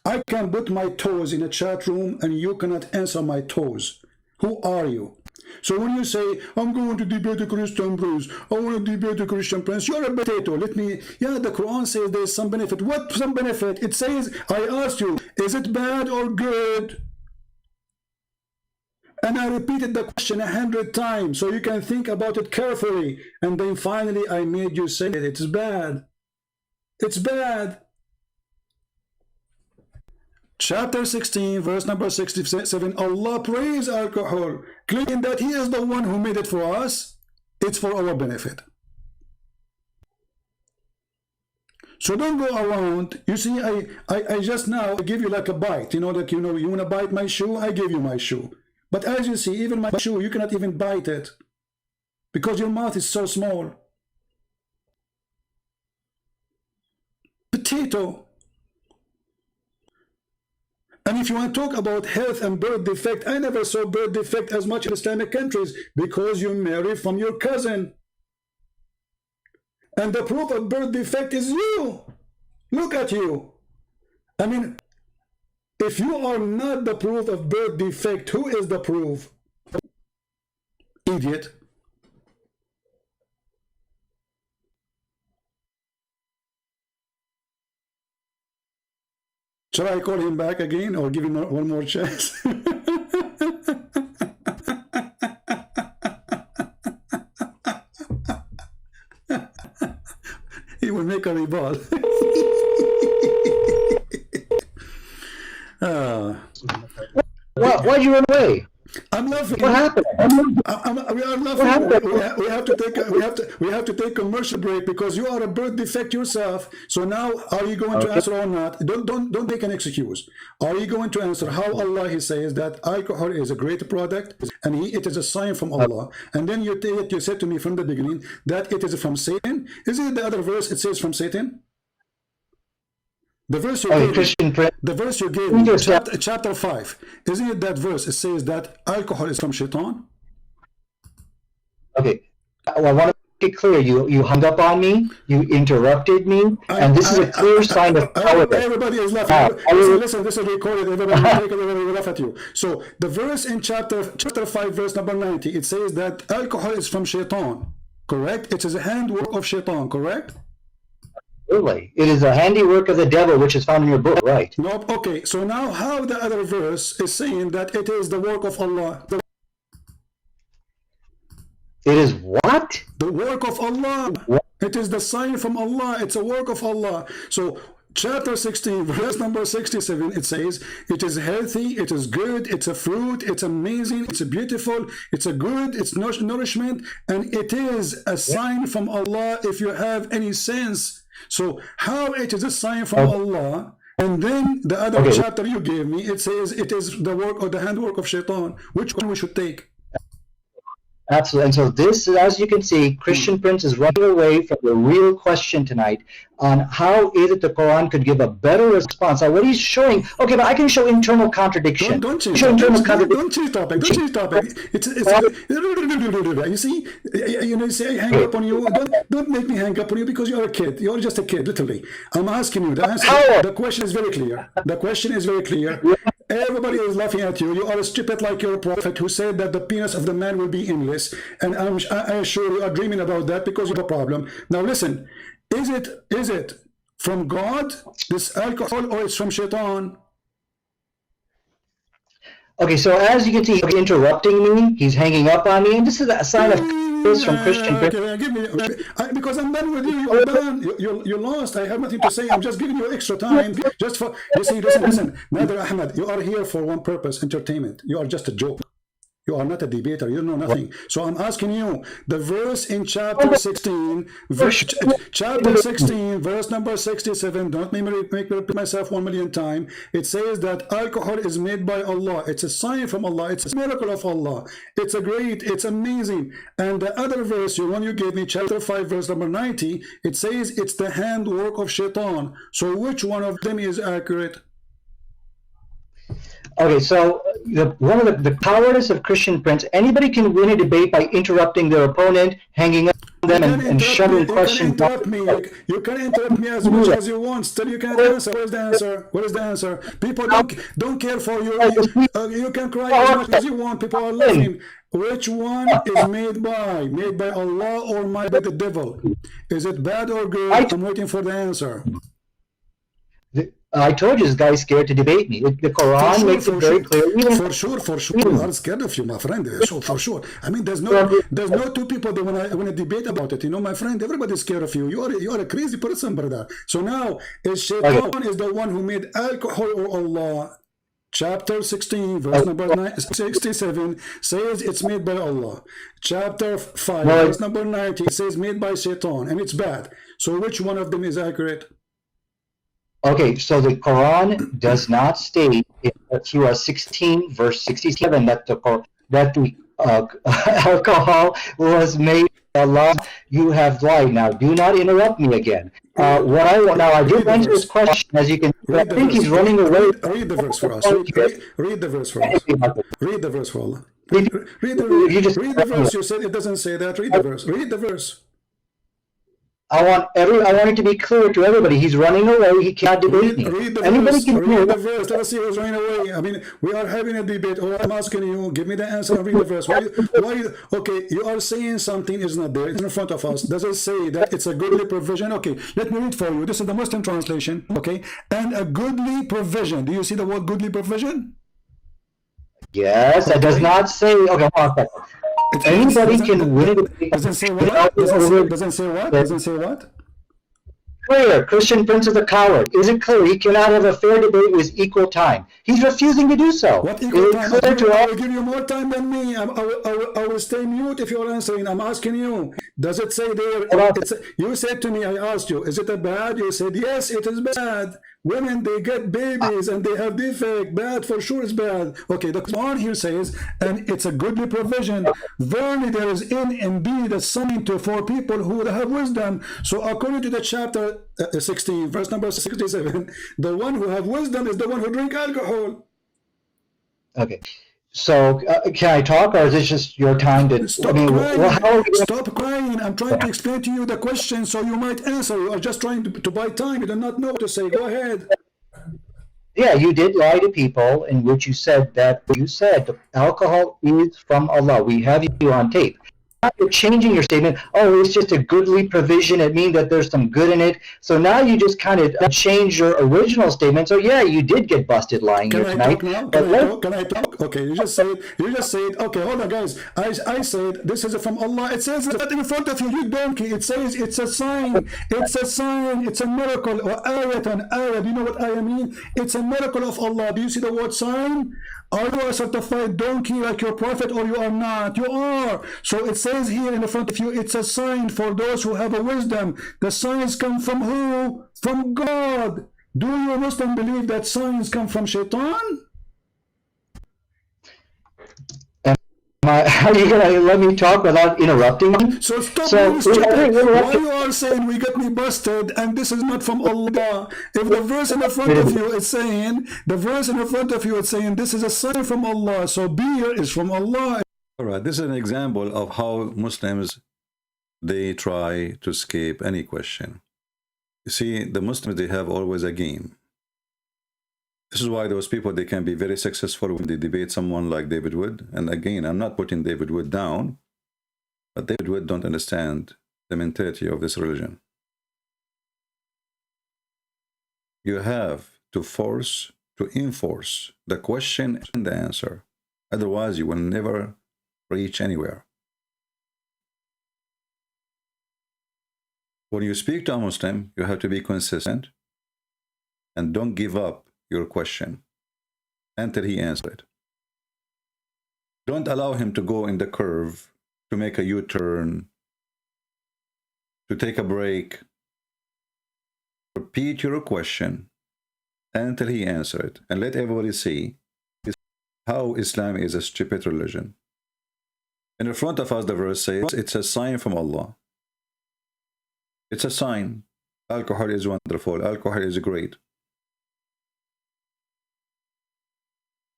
Speaker 8: I can put my toes in a chat room and you cannot answer my toes. Who are you? So when you say, I'm going to debate a Christian Prince, I want to debate a Christian Prince, you're a potato. The Quran says there's some benefit. What some benefit? It says, I asked you, is it bad or good? And I repeated the question 100 times so you can think about it carefully. And then finally I made you say it's bad. It's bad. Chapter 16, verse number 67, Allah praised alcohol, claiming that He is the one who made it for us. It's for our benefit. So don't go around. You see, I just now give you like a bite. You want to bite my shoe? I give you my shoe. But as you see, even my shoe, you cannot even bite it because your mouth is so small. Potato. And if you want to talk about health and birth defect, I never saw birth defect as much in Islamic countries because you marry from your cousin. And the proof of birth defect is you. Look at you. I mean, if you are not the proof of birth defect, who is the proof? Idiot. Shall I call him back again or give him one more chance? He will make a rebuttal.
Speaker 7: Why'd you run away?
Speaker 8: I'm laughing.
Speaker 7: What happened?
Speaker 8: We are laughing. We have to take a commercial break because you are a birth defect yourself. So now, are you going to answer or not? Don't take an excuse. Are you going to answer how Allah He says that alcohol is a great product and it is a sign from Allah? And then you said to me from the beginning that it is from Satan. Isn't it the other verse? It says from Satan. The verse you gave me, chapter 5, isn't it that verse? It says that alcohol is from Shaitan.
Speaker 7: Okay, well, I want to make it clear. You hung up on me, you interrupted me, and this is a clear sign of cowardice.
Speaker 8: Everybody is laughing. Listen, this is recorded. Everybody will laugh at you. So the verse in chapter 5, verse number 90, it says that alcohol is from Shaitan. Correct? It is a handwork of Shaitan. Correct?
Speaker 7: Absolutely. It is a handiwork of the devil, which is found in your book, right?
Speaker 8: Nope. Okay, so now how the other verse is saying that it is the work of Allah?
Speaker 7: It is what?
Speaker 8: The work of Allah.
Speaker 7: What?
Speaker 8: It is the sign from Allah. It's a work of Allah. So chapter 16, verse number 67, it says, it is healthy, it is good, it's a fruit, it's amazing, it's beautiful, it's a good, it's nourishment, and it is a sign from Allah if you have any sense. So how it is a sign from Allah, and then the other chapter you gave me, it says it is the work or the handwork of Shaitan. Which one we should take?
Speaker 7: Absolutely. And so this, as you can see, Christian Prince is running away from the real question tonight on how is it the Quran could give a better response. Now, what he's showing, okay, but I can show internal contradiction.
Speaker 8: Don't change topic. Don't change topic. You see, you say I hang up on you. Don't make me hang up on you because you're a kid. You're just a kid, literally. I'm asking you. The question is very clear. The question is very clear. Everybody is laughing at you. You are stupid like your prophet who said that the penis of the man will be endless. And I assure you are dreaming about that because you have a problem. Now listen, is it from God, this alcohol, or it's from Shaitan?
Speaker 7: Okay, so as you can see, he's interrupting me. He's hanging up on me. And this is a sign of from Christian Prince.
Speaker 8: Because I'm done with you. You're done. You're lost. I have nothing to say. I'm just giving you extra time. Just for, you see, listen. Nader Ahmed, you are here for one purpose, entertainment. You are just a joke. You are not a debater. You know nothing. So I'm asking you, the verse in chapter 16, verse number 67, don't make me repeat myself 1,000,000 times. It says that alcohol is made by Allah. It's a sign from Allah. It's a miracle of Allah. It's it's amazing. And the other verse, the one you gave me, chapter 5, verse number 90, it says it's the handwork of Shaitan. So which one of them is accurate?
Speaker 7: Okay, so one of the cowardice of Christian Prince, anybody can win a debate by interrupting their opponent, hanging up on them, and shoving questions.
Speaker 8: You can interrupt me as much as you want. Still, you can't answer. What is the answer? What is the answer? People don't care for you. You can cry as much as you want. People are laughing. Which one is made by? Made by Allah or made by the devil? Is it bad or good? I'm waiting for the answer.
Speaker 7: I told you this guy's scared to debate me. The Quran makes it very clear.
Speaker 8: For sure. We are scared of you, my friend. So for sure. I mean, there's no two people that want to debate about it. You know, my friend, everybody's scared of you. You are a crazy person, brother. So now, is Shaitan is the one who made alcohol or Allah? Chapter 16, verse number 67 says it's made by Allah. Chapter 5, verse number 90 says made by Shaitan, and it's bad. So which one of them is accurate?
Speaker 7: Okay, so the Quran does not state in Surah 16, verse 67, that the alcohol was made by Allah. You have lied. Now, do not interrupt me again. I did answer this question, as you can. I think he's running away.
Speaker 8: Read the verse for us. Read the verse for us. Read the verse for Allah. Read the verse. You said it doesn't say that. Read the verse. Read the verse.
Speaker 7: I want it to be clear to everybody. He's running away. He cannot debate me.
Speaker 8: Read the
Speaker 7: Anybody
Speaker 8: verse.
Speaker 7: can
Speaker 8: Read
Speaker 7: hear
Speaker 8: the verse. Let us see who's running away. I mean, we are having a debate. All I'm asking you, give me the answer and read the verse. Okay, you are saying something is not there. It's in front of us. Does it say that it's a goodly provision? Okay, let me read for you. This is the Muslim translation. Okay, and a goodly provision. Do you see the word goodly provision?
Speaker 7: Yes, that does not say. Okay, hold on a second. Anybody can win it.
Speaker 8: Doesn't say what? Doesn't say what? Doesn't say what?
Speaker 7: Clear. Christian Prince is a coward. Is it clear? He cannot have a fair debate with equal time. He's refusing to do so.
Speaker 8: What equal time?
Speaker 7: I
Speaker 8: will give you more time than me. I will stay mute if you're answering. I'm asking you. Does it say there? You said to me, I asked you, is it a bad? You said, yes, it is bad. Women, they get babies and they have defect. Bad, for sure is bad. Okay, the Quran here says, and it's a goodly provision. Verily there is indeed a sign for people who have wisdom. So according to the chapter 16, verse number 67, the one who have wisdom is the one who drink alcohol.
Speaker 7: Okay. So can I talk, or is this just your time to
Speaker 8: stop crying? Stop crying. I'm trying to explain to you the question so you might answer. You are just trying to buy time. You do not know what to say. Go ahead.
Speaker 7: Yeah, you did lie to people in which you said that alcohol is from Allah. We have you on tape. You're changing your statement. Oh, it's just a goodly provision. It means that there's some good in it. So now you just kind of change your original statement. So yeah, you did get busted lying here tonight.
Speaker 8: Can I talk? Okay, you just said. Okay, hold on, guys. I said this is from Allah. It says that in front of you, you donkey. It says it's a sign. It's a sign. It's a miracle. Or ayatan, ayah. Do you know what ayah mean? It's a miracle of Allah. Do you see the word sign? Are you a certified donkey like your prophet, or you are not? You are. So it says here in the front of you, it's a sign for those who have a wisdom. The signs come from who? From God. Do you Muslim believe that signs come from Shaitan?
Speaker 7: Are you going to let me talk without interrupting?
Speaker 8: So stop being stupid. Why you are saying we got me busted and this is not from Allah? If the verse in the front of you is saying, this is a sign from Allah, so beer is from Allah.
Speaker 4: All right, this is an example of how Muslims, they try to escape any question. You see, the Muslims, they have always a game. This is why those people, they can be very successful when they debate someone like David Wood. And again, I'm not putting David Wood down, but David Wood don't understand the mentality of this religion. You have to enforce the question and the answer. Otherwise, you will never reach anywhere. When you speak to a Muslim, you have to be consistent and don't give up your question until he answers it. Don't allow him to go in the curve, to make a U-turn, to take a break. Repeat your question until he answers it, and let everybody see how Islam is a stupid religion. In the front of us, the verse says it's a sign from Allah. It's a sign. Alcohol is wonderful. Alcohol is great.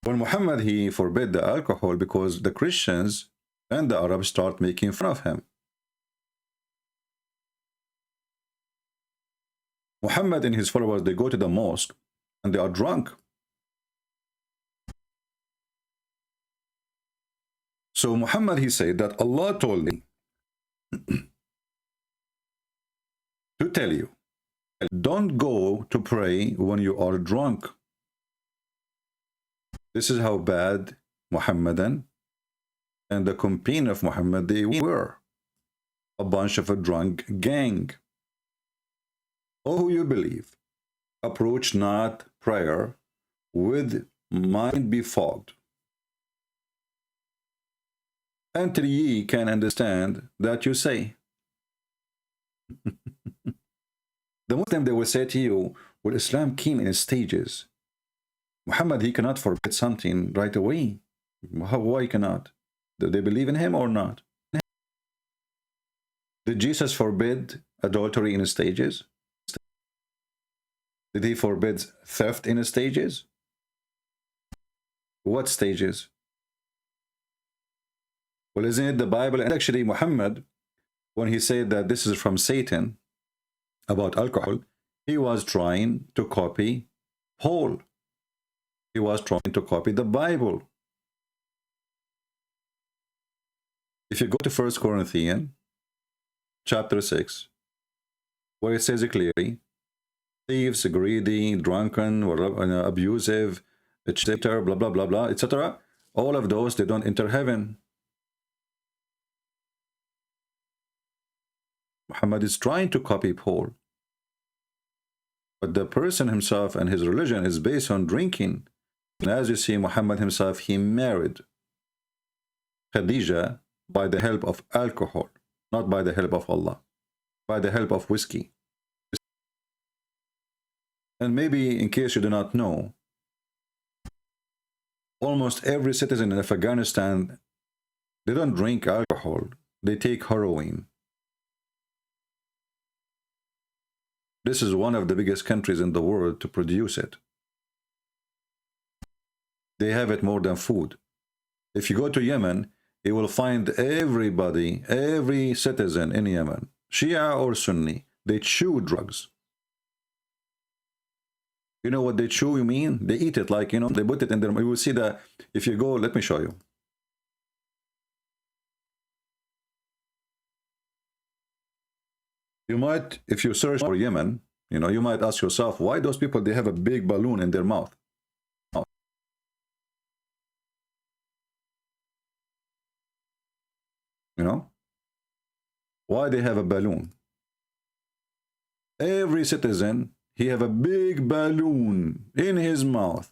Speaker 4: When Muhammad, he forbid the alcohol because the Christians and the Arabs start making fun of him. Muhammad and his followers, they go to the mosque and they are drunk. So Muhammad, he said that Allah told me to tell you, don't go to pray when you are drunk. This is how bad Muhammadan and the companion of Muhammad, they were. A bunch of a drunk gang. Oh, who you believe, approach not prayer with mind befogged, until ye can understand that you say. The Muslim, they will say to you, well, Islam came in stages. Muhammad, he cannot forbid something right away. Why cannot? Do they believe in him or not? Did Jesus forbid adultery in stages? Did he forbid theft in stages? What stages? Well, isn't it the Bible? And actually, Muhammad, when he said that this is from Satan, about alcohol, he was trying to copy Paul. He was trying to copy the Bible. If you go to 1 Corinthians chapter 6, where it says clearly, thieves, greedy, drunken, or abusive, etc., blah, blah, blah, blah, etc., all of those, they don't enter heaven. Muhammad is trying to copy Paul. But the person himself and his religion is based on drinking. And as you see, Muhammad himself, he married Khadija by the help of alcohol, not by the help of Allah, by the help of whiskey. And maybe, in case you do not know, almost every citizen of Afghanistan, they don't drink alcohol, they take heroin. This is one of the biggest countries in the world to produce it. They have it more than food. If you go to Yemen, you will find everybody, every citizen in Yemen, Shia or Sunni, they chew drugs. You know what they chew, you mean? They eat it like, you know, they put it in their... You will see that if you go, let me show you. You might, if you search for Yemen, you know, you might ask yourself, why those people, they have a big balloon in their mouth? You know? Why they have a balloon? Every citizen, he have a big balloon in his mouth.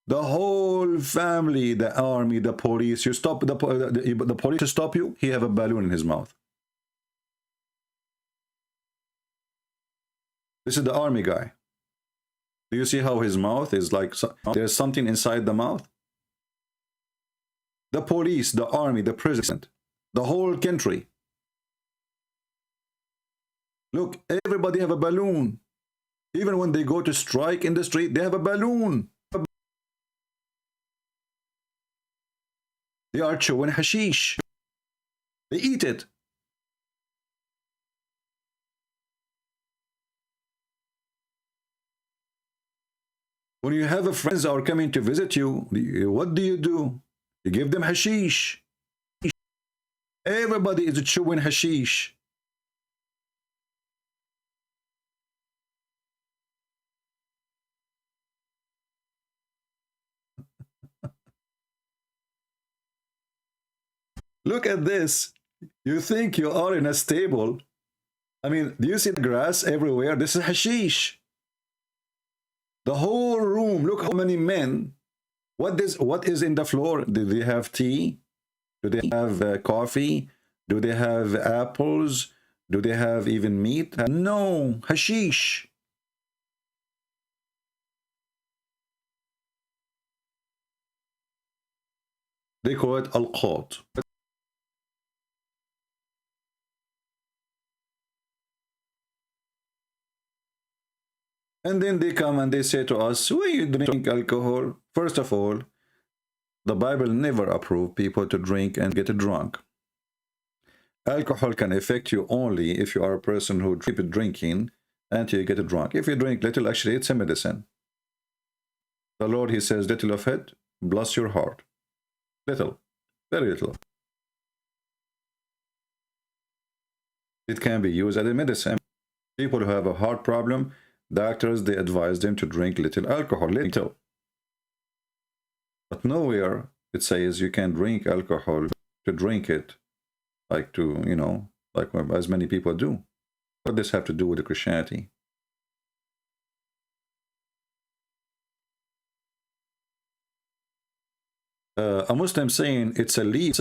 Speaker 4: The whole family, the army, the police, you stop the police to stop you, he have a balloon in his mouth. This is the army guy. Do you see how his mouth is like, there's something inside the mouth? The police, the army, the president, the whole country. Look, everybody have a balloon. Even when they go to strike in the street, they have a balloon. They are chewing hashish. They eat it. When you have a friends are coming to visit you, what do? You give them hashish. Everybody is chewing hashish. Look at this. You think you are in a stable. I mean, do you see the grass everywhere? This is hashish. The whole room, look how many men. What is in the floor? Do they have tea? Do they have coffee? Do they have apples? Do they have even meat? No, hashish. They call it al-qat. And then they come and they say to us, why you drink alcohol? First of all, the Bible never approved people to drink and get drunk. Alcohol can affect you only if you are a person who keeps drinking until you get drunk. If you drink little, actually it's a medicine. The Lord, he says, little of it, bless your heart. Little, very little. It can be used as a medicine. People who have a heart problem, doctors, they advise them to drink little alcohol, little. But nowhere it says you can drink alcohol to drink it, like to, you know, like as many people do. What does this have to do with the Christianity? A Muslim saying it's a leaf.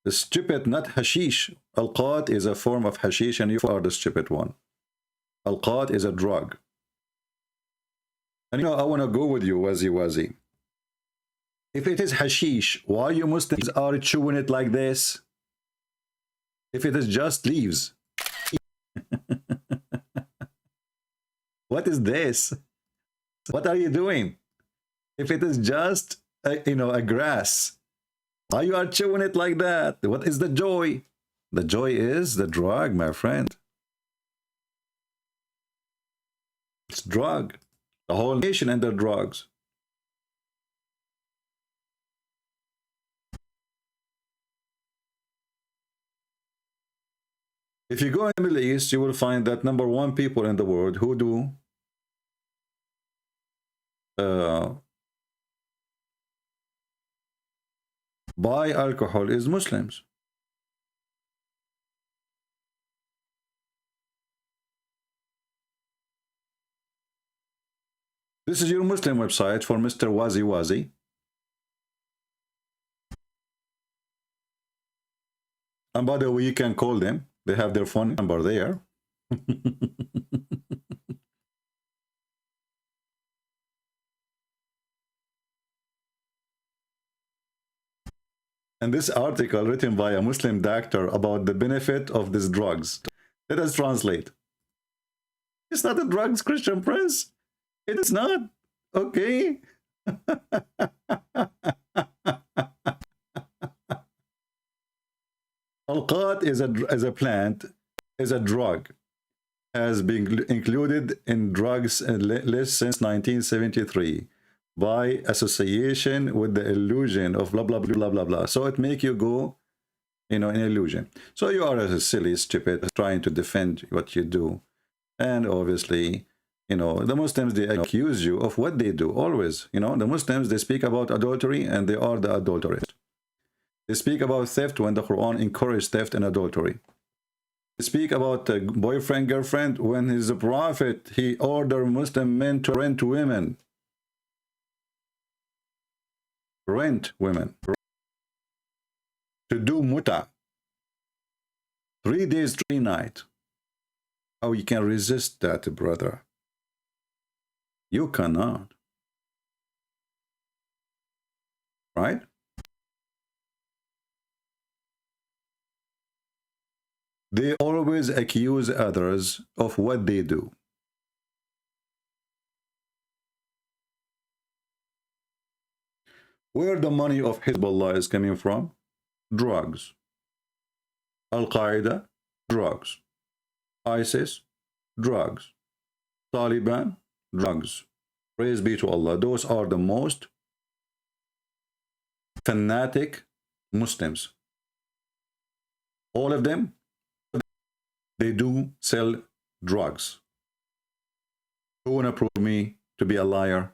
Speaker 4: The stupid, not hashish. Al-qat is a form of hashish and you are the stupid one. Al-qat is a drug. And you know, I want to go with you, Wazi. If it is hashish, why you Muslims are chewing it like this? If it is just leaves. What is this? What are you doing? If it is just, a grass, why you are chewing it like that? What is the joy? The joy is the drug, my friend. drug. The whole nation under drugs. If you go in the Middle East, you will find that #1 people in the world who do buy alcohol is Muslims. This is your Muslim website for Mr. Wazi Wazi. And by the way, you can call them. They have their phone number there. And this article written by a Muslim doctor about the benefit of these drugs. Let us translate. It's not a drugs, Christian Prince. It is not. Okay. Alqat is a plant, is a drug, has been included in drugs list since 1973 by association with the illusion of blah blah blah blah blah blah. So it make you go, you know, in illusion. So you are a silly, stupid, trying to defend what you do, and obviously, you know, the Muslims, they accuse you of what they do always. You know, the Muslims, they speak about adultery and they are the adulterers. They speak about theft when the Quran encouraged theft and adultery. They speak about boyfriend, girlfriend when he's a prophet, he ordered Muslim men to rent women. Rent women. To do muta. 3 days, 3 nights. How you can resist that, brother? You cannot. Right? They always accuse others of what they do. Where the money of Hezbollah is coming from? Drugs. Al-Qaeda? Drugs. ISIS? Drugs. Taliban? Drugs. Praise be to Allah. Those are the most fanatic Muslims. All of them, they do sell drugs. Who wanna prove me to be a liar?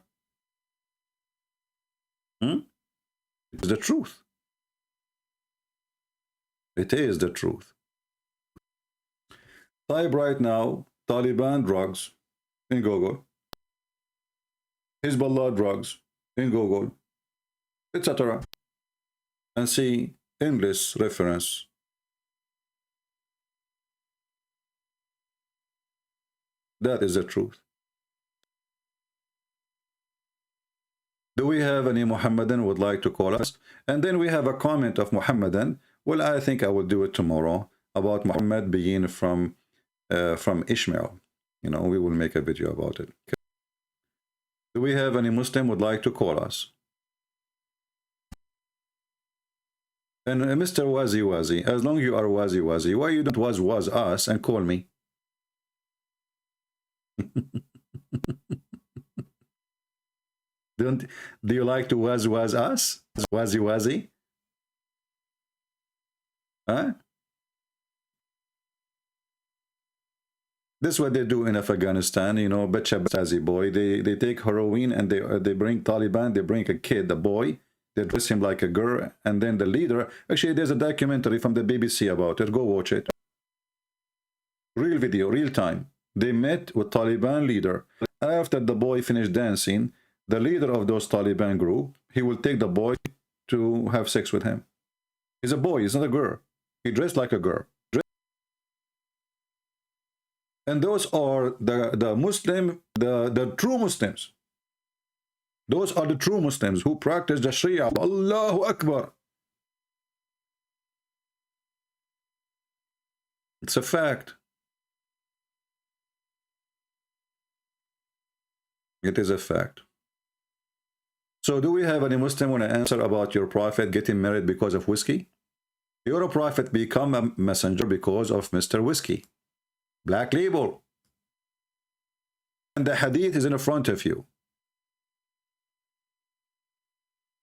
Speaker 4: It's the truth. It is the truth. Type right now, Taliban drugs in Google. Hezbollah drugs in Google, etc. And see English reference. That is the truth. Do we have any Muhammadan would like to call us? And then we have a comment of Muhammadan. Well, I think I will do it tomorrow about Muhammad being from Ishmael. You know, we will make a video about it. Okay. Do we have any Muslim would like to call us? And Mr. Wazi Wazi, as long as you are Wazi Wazi, why you don't was us and call me? Do you like to was us? Wazi Wazi? Huh? This is what they do in Afghanistan, you know, Bacha Bazi boy. They take heroin and they bring Taliban, they bring a kid, a boy, they dress him like a girl, and then the leader, actually there's a documentary from the BBC about it, go watch it. Real video, real time. They met with Taliban leader. After the boy finished dancing, the leader of those Taliban group, he will take the boy to have sex with him. He's a boy, he's not a girl. He dressed like a girl. And those are the Muslim, the true Muslims. Those are the true Muslims who practice the Sharia. Allahu Akbar. It's a fact. It is a fact. So do we have any Muslim want to answer about your prophet getting married because of whiskey? Your prophet become a messenger because of Mr. Whiskey. Black Label. And the hadith is in front of you.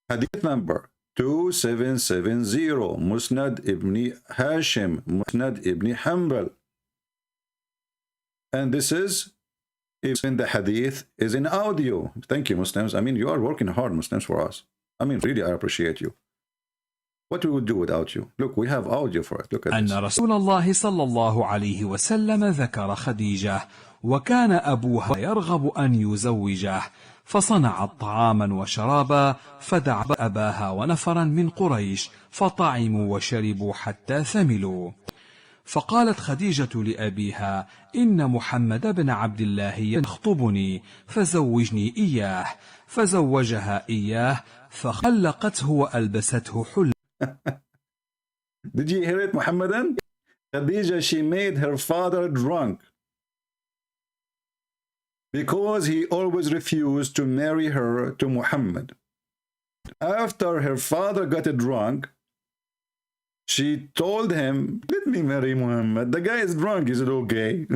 Speaker 4: Hadith number 2770, Musnad ibn Hashim, Musnad ibn Hanbal. And this is, even the hadith is in audio. Thank you, Muslims. I mean, you are working hard, Muslims, for us. I mean, really, I appreciate you. What we would do without you? Look, we have audio for it. Look at this.
Speaker 6: أن رسول الله صلى الله عليه وسلم ذكر خديجة وكان أبوها يرغب أن يزوجه فصنعت طعاما وشرابا فدعا أباها ونفرا من قريش فطعموا وشربوا حتى ثملوا فقالت خديجة لأبيها إن محمد بن عبد الله يخطبني فزوجني إياه فزوجها إياه فخلقته وألبسته حلة.
Speaker 4: Did you hear it, Muhammadan? Khadija, she made her father drunk because he always refused to marry her to Muhammad. After her father got drunk, she told him, let me marry Muhammad. The guy is drunk. He said, okay.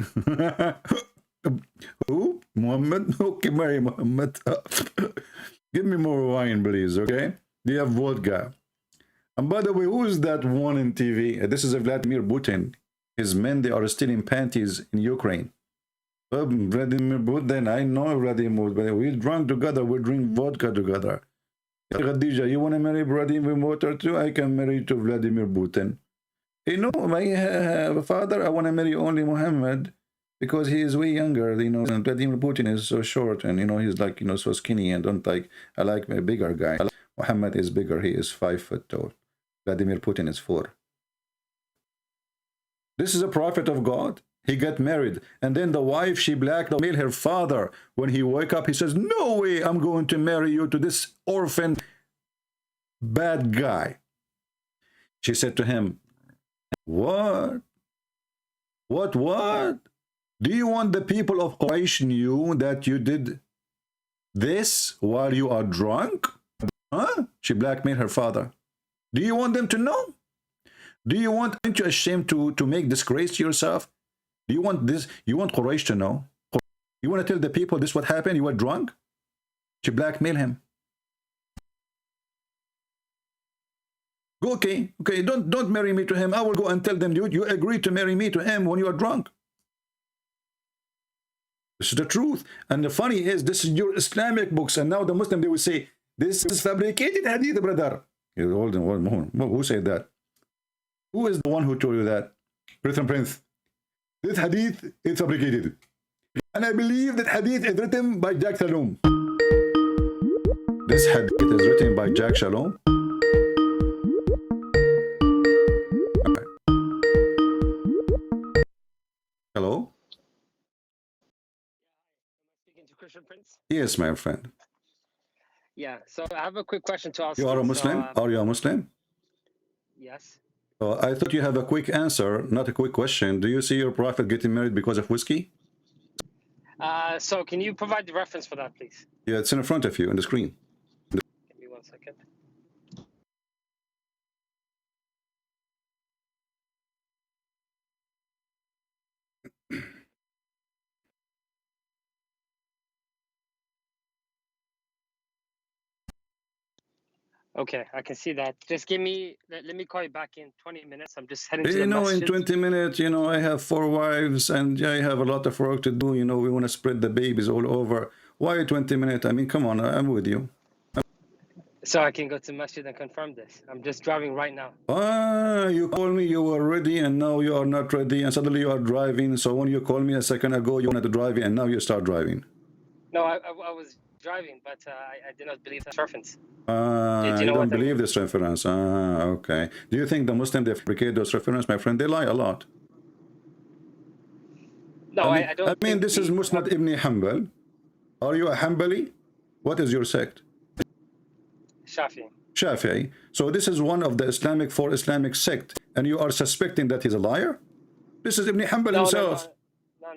Speaker 4: Who? Muhammad? Okay, marry Muhammad. Give me more wine, please, okay? Do you have vodka? And by the way, who is that one in TV? This is Vladimir Putin. His men, they are stealing panties in Ukraine. Vladimir Putin, I know Vladimir Putin. We drunk together, we drink vodka together. Khadija, you want to marry Vladimir Putin too? I can marry you to Vladimir Putin. You know, my father, I want to marry only Muhammad because he is way younger, you know, and Vladimir Putin is so short and, you know, he's like, you know, so skinny and don't like, I like a bigger guy. Muhammad is bigger, he is 5 foot tall. Vladimir Putin is 4. This is a prophet of God. He got married. And then the wife, she blackmailed her father. When he woke up, he says, no way I'm going to marry you to this orphan bad guy. She said to him, what? What? Do you want the people of Quraysh knew that you did this while you are drunk? Huh? She blackmailed her father. Do you want them to know? Do you want, aren't you ashamed to make disgrace to yourself? Do you want this? You want Quraysh to know? You want to tell the people this what happened? You were drunk? She blackmailed him. Go, okay, don't marry me to him. I will go and tell them, you agreed to marry me to him when you are drunk. This is the truth. And the funny is, this is your Islamic books, and now the Muslim, they will say, this is fabricated hadith, brother. Hold on. Who said that? Who is the one who told you that? Prince. This hadith is fabricated. And I believe that hadith is written by Jack Shalom. This hadith is written by Jack Shalom. Okay. Hello?
Speaker 9: Speaking to Christian Prince?
Speaker 4: Yes, my friend.
Speaker 9: Yeah, so I have a quick question to ask.
Speaker 4: You are a Muslim? Are you a Muslim?
Speaker 9: Yes.
Speaker 4: I thought you have a quick answer, not a quick question. Do you see your prophet getting married because of whiskey?
Speaker 9: So can you provide the reference for that, please?
Speaker 4: Yeah, it's in front of you on the screen.
Speaker 9: Give me 1 second. Okay, I can see that. Just give me, let me call you back in 20 minutes. I'm just heading to the
Speaker 4: You know,
Speaker 9: masjid.
Speaker 4: in 20 minutes, you know, I have 4 wives and I have a lot of work to do. You know, we want to spread the babies all over. Why 20 minutes? I mean, come on, I'm with you.
Speaker 9: So I can go to masjid and confirm this. I'm just driving right now.
Speaker 4: You called me, you were ready, and now you are not ready, and suddenly you are driving. So when you called me a second ago, you wanted to drive, and now you start driving.
Speaker 9: No, I was driving, but I did not believe that reference.
Speaker 4: You don't believe this reference. Okay. Do you think the Muslims, they fabricate those references, my friend? They lie a lot.
Speaker 9: No, I don't.
Speaker 4: I mean, this is Musnad ibn Hanbal. Are you a Hanbali? What is your sect? Shafi'i. So this is one of the four Islamic sect, and you are suspecting that he's a liar? This is Ibn Hanbal himself.
Speaker 9: No,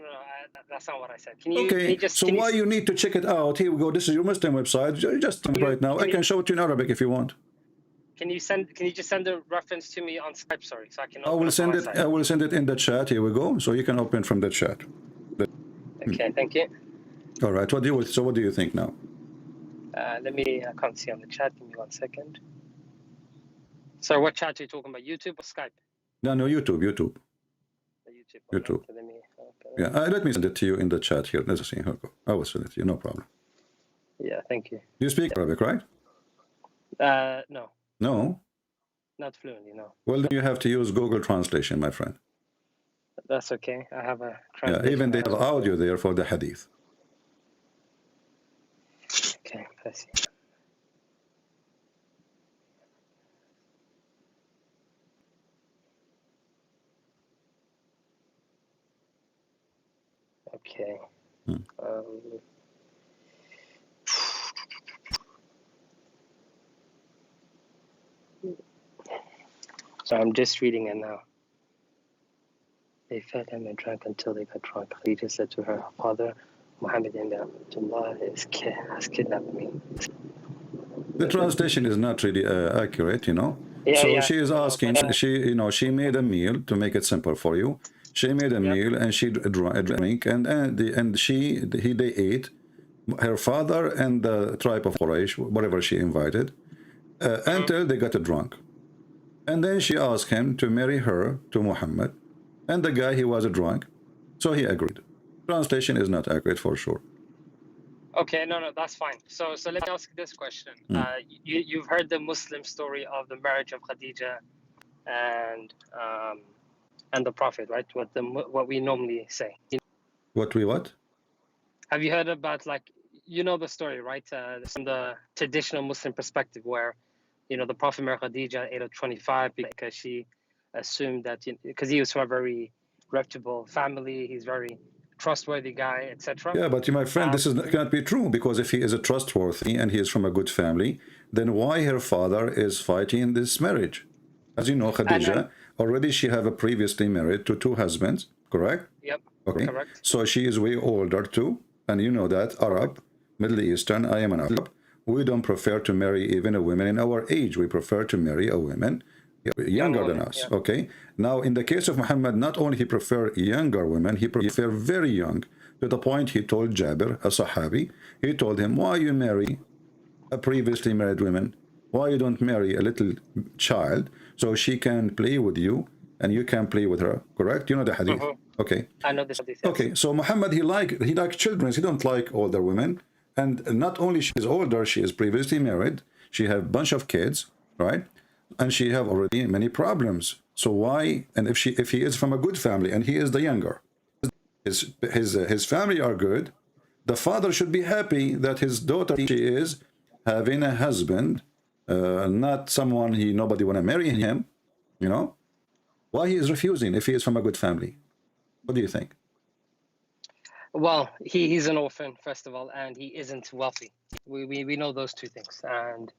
Speaker 9: that's not what I said. Can you,
Speaker 4: okay, so why you need to check it out? Here we go. This is your Muslim website. Just right now. I can show it to you in Arabic if you want.
Speaker 9: Can you just send the reference to me on Skype? Sorry, so I can.
Speaker 4: I will send it. I will send it in the chat. Here we go. So you can open from the chat.
Speaker 9: Okay, thank you.
Speaker 4: All right. What do you think now?
Speaker 9: I can't see on the chat. Give me 1 second. So what chat are you talking about? YouTube or Skype?
Speaker 4: No, YouTube.
Speaker 9: YouTube.
Speaker 4: YouTube.
Speaker 9: Okay, let me
Speaker 4: Yeah, let me send it to you in the chat here. Let's see. I will send it to you. No problem.
Speaker 9: Yeah, thank you.
Speaker 4: You speak Arabic, right?
Speaker 9: No.
Speaker 4: No?
Speaker 9: Not fluently, no.
Speaker 4: Well, then you have to use Google Translation, my friend.
Speaker 9: That's okay. I have a
Speaker 4: translation. Yeah, even they have audio there for the hadith.
Speaker 9: Okay, let's see. Okay. So I'm just reading it now. They fed him and drank until they got drunk. Khadija said to her father, Muhammad ibn Abdullah has kidnapped me.
Speaker 4: The translation is not really accurate, you know.
Speaker 9: Yeah,
Speaker 4: so
Speaker 9: yeah.
Speaker 4: she is asking, she made a meal to make it simple for you. She made a meal and she drank and they ate, her father and the tribe of Quraysh, whatever she invited, until they got drunk. And then she asked him to marry her to Muhammad, and the guy, he was drunk, so he agreed. Translation is not accurate for sure.
Speaker 9: Okay, no, that's fine. So let me ask this question. You've heard the Muslim story of the marriage of Khadija and the Prophet, right? What we normally say.
Speaker 4: What?
Speaker 9: Have you heard about, like, you know the story, right? From the traditional Muslim perspective, where the Prophet married Khadija at age of 25 because she assumed that because he was from a very reputable family, he's very trustworthy guy, etc.
Speaker 4: Yeah, but my friend, this cannot be true, because if he is a trustworthy and he is from a good family, then why her father is fighting this marriage? As you know, Khadija, already she have a previously married to 2 husbands, correct?
Speaker 9: Yep.
Speaker 4: Okay.
Speaker 9: Correct.
Speaker 4: So she is way older too, and you know that Arab, Middle Eastern, I am an Arab. We don't prefer to marry even a woman in our age. We prefer to marry a woman younger than us. Yeah. Okay. Now, in the case of Muhammad, not only he prefer younger women, he prefer very young, to the point he told Jabir, a Sahabi, he told him, why you marry a previously married woman? Why you don't marry a little child so she can play with you and you can play with her? Correct? You know the hadith. Okay.
Speaker 9: I know this hadith.
Speaker 4: Okay. So Muhammad, he like children. He don't like older women. And not only she is older, she is previously married. She have a bunch of kids, right? And she have already many problems. So why? And if he is from a good family and he is the younger, his family are good, the father should be happy that his daughter, she is having a husband, not someone nobody want to marry him, you know? Why he is refusing if he is from a good family? What do you think?
Speaker 9: Well, he's an orphan, first of all, and he isn't wealthy. We know those two things. And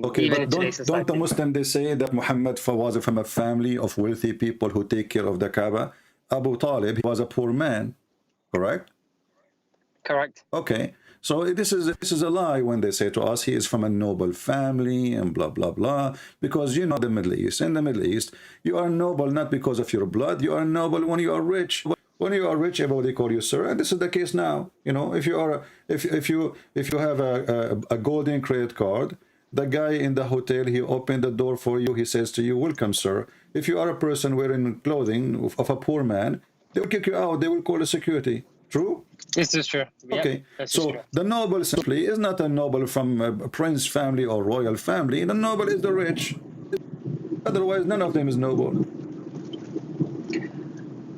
Speaker 4: okay,
Speaker 9: even
Speaker 4: but don't the Muslims, they say that Muhammad was from a family of wealthy people who take care of the Kaaba? Abu Talib, he was a poor man, correct?
Speaker 9: Correct.
Speaker 4: Okay, so this is a lie when they say to us he is from a noble family and blah blah blah, because you know the Middle East. In the Middle East, you are noble not because of your blood. You are noble when you are rich. When you are rich, everybody call you sir, and this is the case now. You know, if you are if you have a golden credit card, the guy in the hotel, he opened the door for you. He says to you, "Welcome, sir." If you are a person wearing clothing of a poor man, they will kick you out. They will call the security. True?
Speaker 9: This is true.
Speaker 4: Okay,
Speaker 9: yep,
Speaker 4: so the noble simply is not a noble from a prince family or royal family. The noble is the rich. Otherwise, none of them is noble.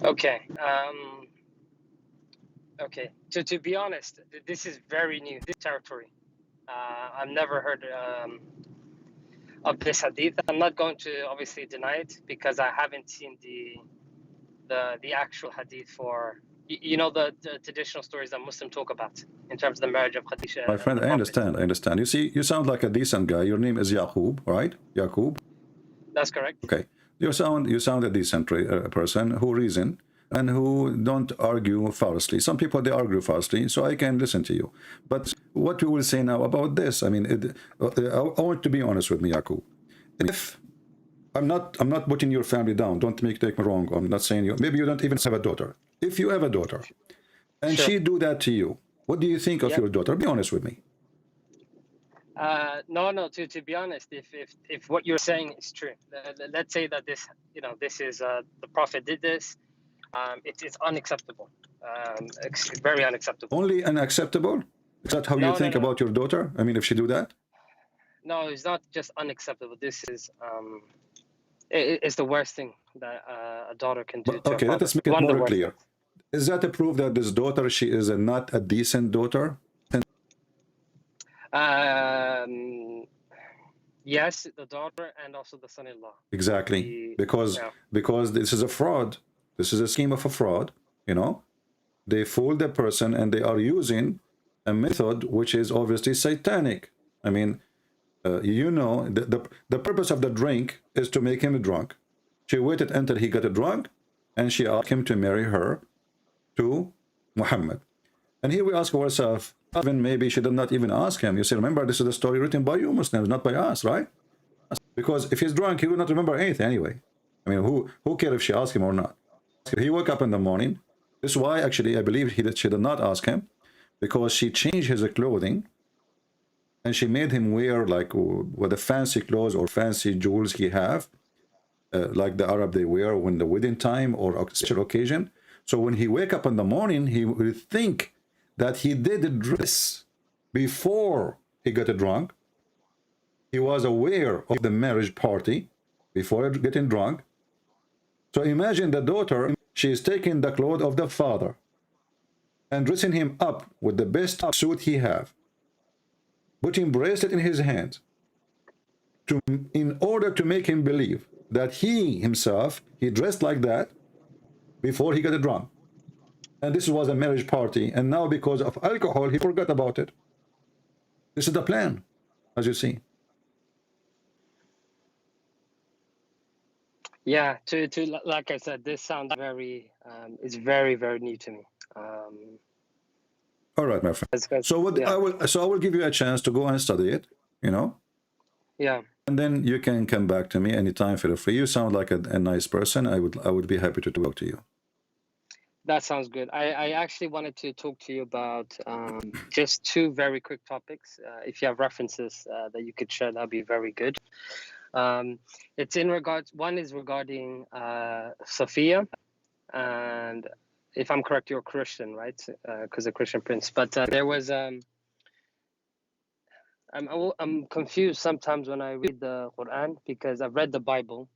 Speaker 9: Okay. Okay. To be honest, this is very new, this territory. I've never heard of this hadith. I'm not going to obviously deny it because I haven't seen the actual hadith for the traditional stories that Muslims talk about in terms of the marriage of Khadija.
Speaker 4: My friend, I understand. You see, you sound like a decent guy. Your name is Yaqub, right? Yaqub.
Speaker 9: That's correct.
Speaker 4: Okay. You sound a decent person who reason and who don't argue falsely. Some people, they argue falsely, so I can listen to you. But what we will say now about this, I mean, I want to be honest with me, Yaqub. If I'm not putting your family down, don't take me wrong. I'm not saying maybe you don't even have a daughter. If you have a daughter and she do that to you, What do you think of your daughter? Be honest with me.
Speaker 9: No. To be honest, if what you're saying is true, let's say that this, this is the Prophet did this. It's unacceptable. It's very unacceptable.
Speaker 4: Only unacceptable? Is that how you think about your daughter? I mean, if she do that?
Speaker 9: No, it's not just unacceptable. This is it's the worst thing that a daughter can do.
Speaker 4: Okay, let us make it more clear. Is that a proof that this daughter, she is not a decent daughter?
Speaker 9: Yes, the daughter and also the son-in-law.
Speaker 4: Exactly, because this is a fraud. This is a scheme of a fraud. They fool the person, and they are using a method which is obviously satanic. I mean, the purpose of the drink is to make him drunk. She waited until he got drunk, and she asked him to marry her to Muhammad. And here we ask ourselves, even maybe she did not even ask him. You see, remember, this is a story written by you Muslims, not by us, right? Because if he's drunk, he will not remember anything anyway. I mean, who cares if she asked him or not? He woke up in the morning. This is why, actually, I believe she did not ask him, because she changed his clothing, and she made him wear like with the fancy clothes or fancy jewels he have, like the Arab they wear when the wedding time or a special occasion. So when he wake up in the morning, he will think that he did dress before he got drunk. He was aware of the marriage party before getting drunk. So imagine the daughter, she is taking the clothes of the father and dressing him up with the best suit he have, putting bracelet in his hand, in order to make him believe that he himself, he dressed like that before he got drunk. And this was a marriage party, and now because of alcohol, he forgot about it. This is the plan, as you see.
Speaker 9: Yeah, to like I said, this sounds very, it's very, very new to me.
Speaker 4: All right, my friend. So what I will give you a chance to go and study it,
Speaker 9: Yeah.
Speaker 4: And then you can come back to me anytime, feel free. You sound like a nice person. I would be happy to talk to you.
Speaker 9: That sounds good. I actually wanted to talk to you about just two very quick topics. If you have references that you could share, that'd be very good. It's in regards, one is regarding Sophia, and if I'm correct, you're Christian, right? Because a Christian prince. But there was I'm confused sometimes when I read the Quran, because I've read the Bible,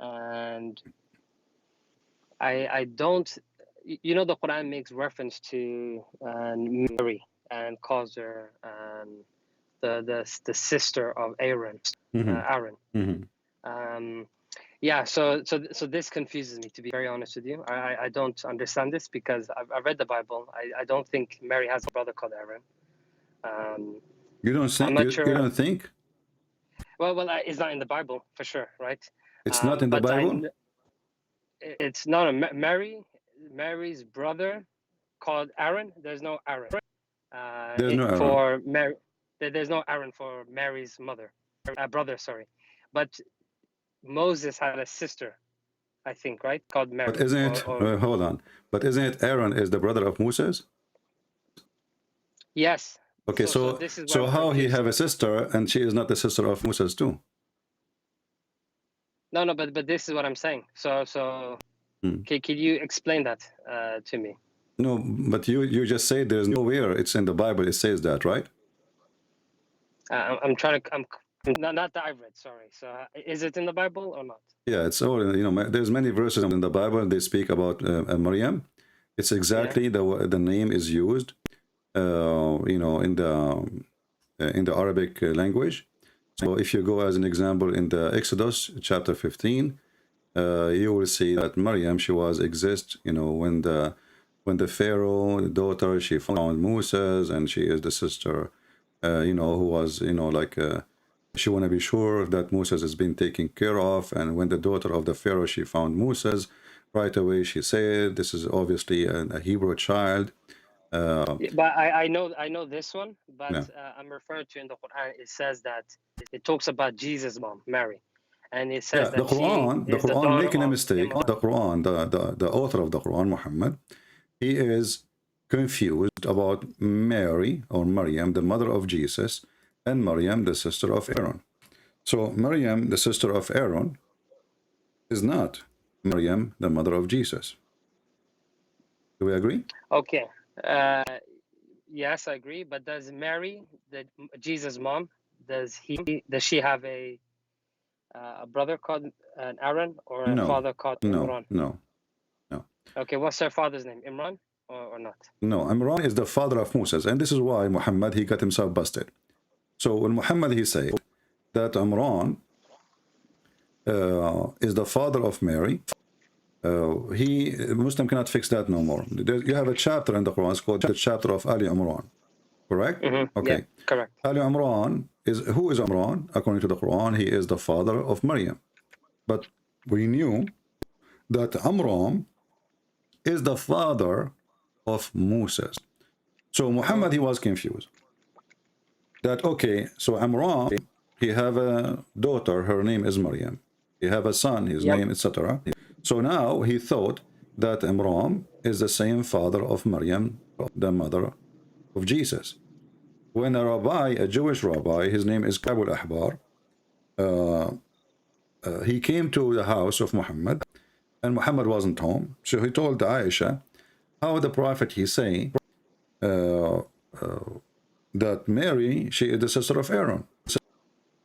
Speaker 9: and I don't. The Quran makes reference to Mary and calls her the sister of Aaron. Aaron. Yeah. So this confuses me, to be very honest with you. I don't understand this, because I've read the Bible. I don't think Mary has a brother called Aaron.
Speaker 4: You don't think? You don't think?
Speaker 9: Well, it's not in the Bible for sure, right?
Speaker 4: It's not in the Bible.
Speaker 9: It's not Mary's brother called Aaron. There's no Aaron.
Speaker 4: There's no Aaron
Speaker 9: for Mary. There's no Aaron for Mary's brother. Sorry, but Moses had a sister, I think, right? Called Mary.
Speaker 4: But isn't it? Hold on. But isn't it Aaron is the brother of Moses?
Speaker 9: Yes.
Speaker 4: Okay, so how he have a sister and she is not the sister of Moses too?
Speaker 9: No, but this is what I'm saying. Can you explain that to me?
Speaker 4: No, but you just say there's nowhere it's in the Bible it says that, right?
Speaker 9: I'm trying to. I'm not that I've read. Sorry. So is it in the Bible or not?
Speaker 4: Yeah, it's all. There's many verses in the Bible. They speak about Maryam. It's exactly the name is used. In the Arabic language. So if you go as an example in the Exodus chapter 15, you will see that Maryam, she was when the Pharaoh daughter, she found Moses, and she is the sister, who was she want to be sure that Moses has been taken care of. And when the daughter of the Pharaoh, she found Moses, right away she said, this is obviously a Hebrew child.
Speaker 9: But I know this one, but I'm referring to in the Quran. It says that it talks about Jesus' mom, Mary, and it says that
Speaker 4: the Quran making a mistake. The Quran, the author of the Quran, Muhammad, he is confused about Mary or Maryam, the mother of Jesus, and Maryam, the sister of Aaron. So Maryam, the sister of Aaron, is not Maryam, the mother of Jesus. Do we agree?
Speaker 9: Okay. Yes, I agree. But does Mary, Jesus' mom, does she have a brother called Aaron or a father called Imran?
Speaker 4: No.
Speaker 9: Okay, what's her father's name? Imran or not?
Speaker 4: No, Imran is the father of Moses, and this is why Muhammad, he got himself busted. So when Muhammad, he said that Imran is the father of Mary, Muslim cannot fix that no more. You have a chapter in the Quran, it's called the chapter of Ali Imran, correct? Okay,
Speaker 9: yeah, correct.
Speaker 4: Ali Imran who is Imran? According to the Quran, he is the father of Maryam. But we knew that Imran is the father of Moses. So Muhammad, he was confused. That okay, so Imran, he have a daughter, her name is Maryam. He have a son, his name, etc. So now he thought that Imran is the same father of Maryam, the mother of Jesus. When a rabbi, a Jewish rabbi, his name is Ka'b al-Ahbar, he came to the house of Muhammad, and Muhammad wasn't home. So he told Aisha how the prophet, he saying that Mary, she is the sister of Aaron. So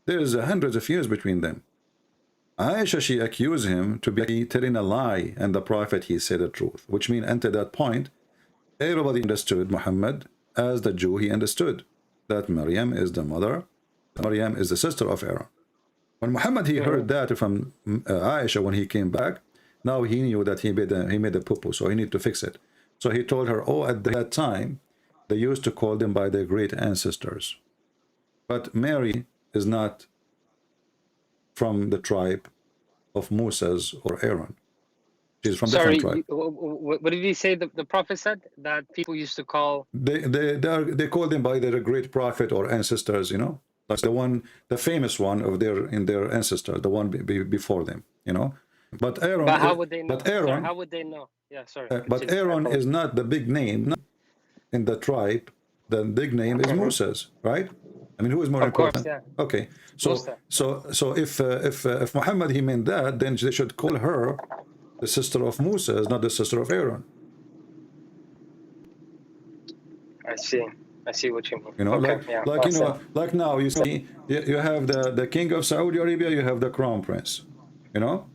Speaker 4: there is hundreds of years between them. Aisha, she accused him to be telling a lie, and the prophet, he said the truth, which means until that point, everybody understood Muhammad as the Jew. He understood that Maryam is the mother, Maryam is the sister of Aaron. When Muhammad, he heard that from Aisha when he came back, now he knew that he made a poo-poo, so he needed to fix it. So he told her, oh, at that time, they used to call them by their great ancestors. But Mary is not from the tribe of Moses or Aaron. She's from different tribe.
Speaker 9: What did he say the prophet said? That people used to call...
Speaker 4: They call them by their great prophet or ancestors, you know. That's the famous one of their ancestors, the one before them, you know. But Aaron...
Speaker 9: But how would they know?
Speaker 4: But Aaron,
Speaker 9: sorry, how would they know? Yeah, sorry.
Speaker 4: But Aaron is not the big name in the tribe. The big name is Moses, right? I mean, who is more important?
Speaker 9: Course, yeah.
Speaker 4: Okay, so if Muhammad, he meant that, then they should call her the sister of Moses, not the sister of Aaron.
Speaker 9: I see what you mean.
Speaker 4: You know, like now you see, you have the king of Saudi Arabia, you have the crown prince. You know.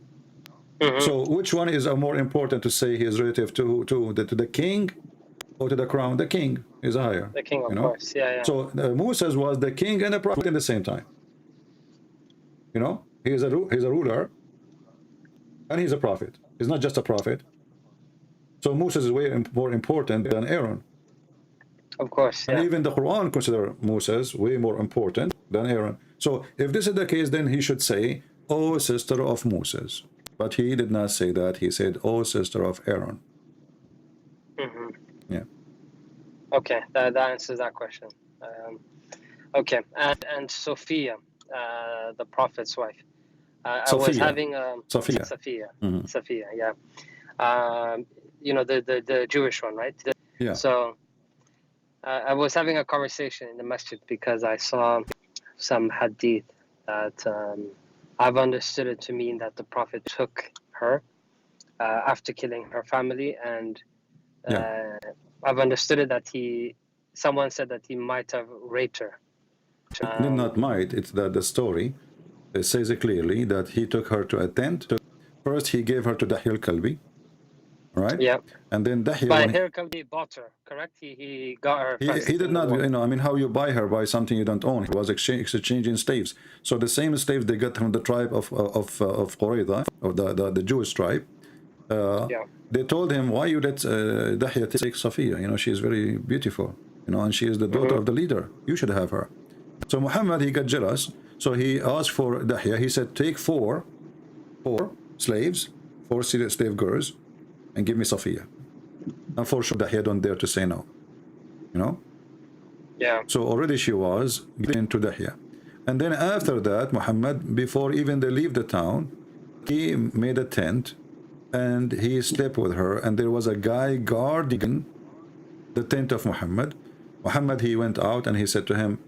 Speaker 4: So which one is more important to say he is relative to the king or to the crown? The king is higher.
Speaker 9: The king, of course. Yeah.
Speaker 4: So Moses was the king and the prophet at the same time. You know, he's a ruler, and he's a prophet. He's not just a prophet. So Moses is way more important than Aaron.
Speaker 9: Of course. Yeah.
Speaker 4: And even the Quran consider Moses way more important than Aaron. So if this is the case, then he should say, "Oh, sister of Moses." But he did not say that. He said, "Oh, sister of Aaron." Yeah.
Speaker 9: Okay, that answers that question. Okay, and Sophia, the prophet's wife. I was having
Speaker 4: Sophia.
Speaker 9: Sophia, yeah. You know, the Jewish one, right?
Speaker 4: Yeah.
Speaker 9: So I was having a conversation in the masjid because I saw some hadith that I've understood it to mean that the prophet took her after killing her family, and I've understood it that someone said that he might have raped her.
Speaker 4: Not might, it's that the story says it clearly that he took her to a tent. First, he gave her to Dahya al-Kalbi, right?
Speaker 9: Yeah.
Speaker 4: And then Dahya...
Speaker 9: But Al-Kalbi bought her, correct? He got her.
Speaker 4: He did not, you know, I mean, how you buy her by something you don't own. He was exchanging slaves. So the same slaves they got from the tribe of Qurayza, of the Jewish tribe. They told him, why you let Dahya take Safiya? You know, she is very beautiful, you know, and she is the daughter of the leader. You should have her. So Muhammad, he got jealous. So he asked for Dahya. He said, take four slaves, 4 slave girls, and give me Safiya. And for sure, Dahya don't dare to say no. You know?
Speaker 9: Yeah.
Speaker 4: So already she was given to Dahya. And then after that, Muhammad, before even they leave the town, he made a tent and he slept with her. And there was a guy guarding the tent of Muhammad. Muhammad, he went out and he said to him,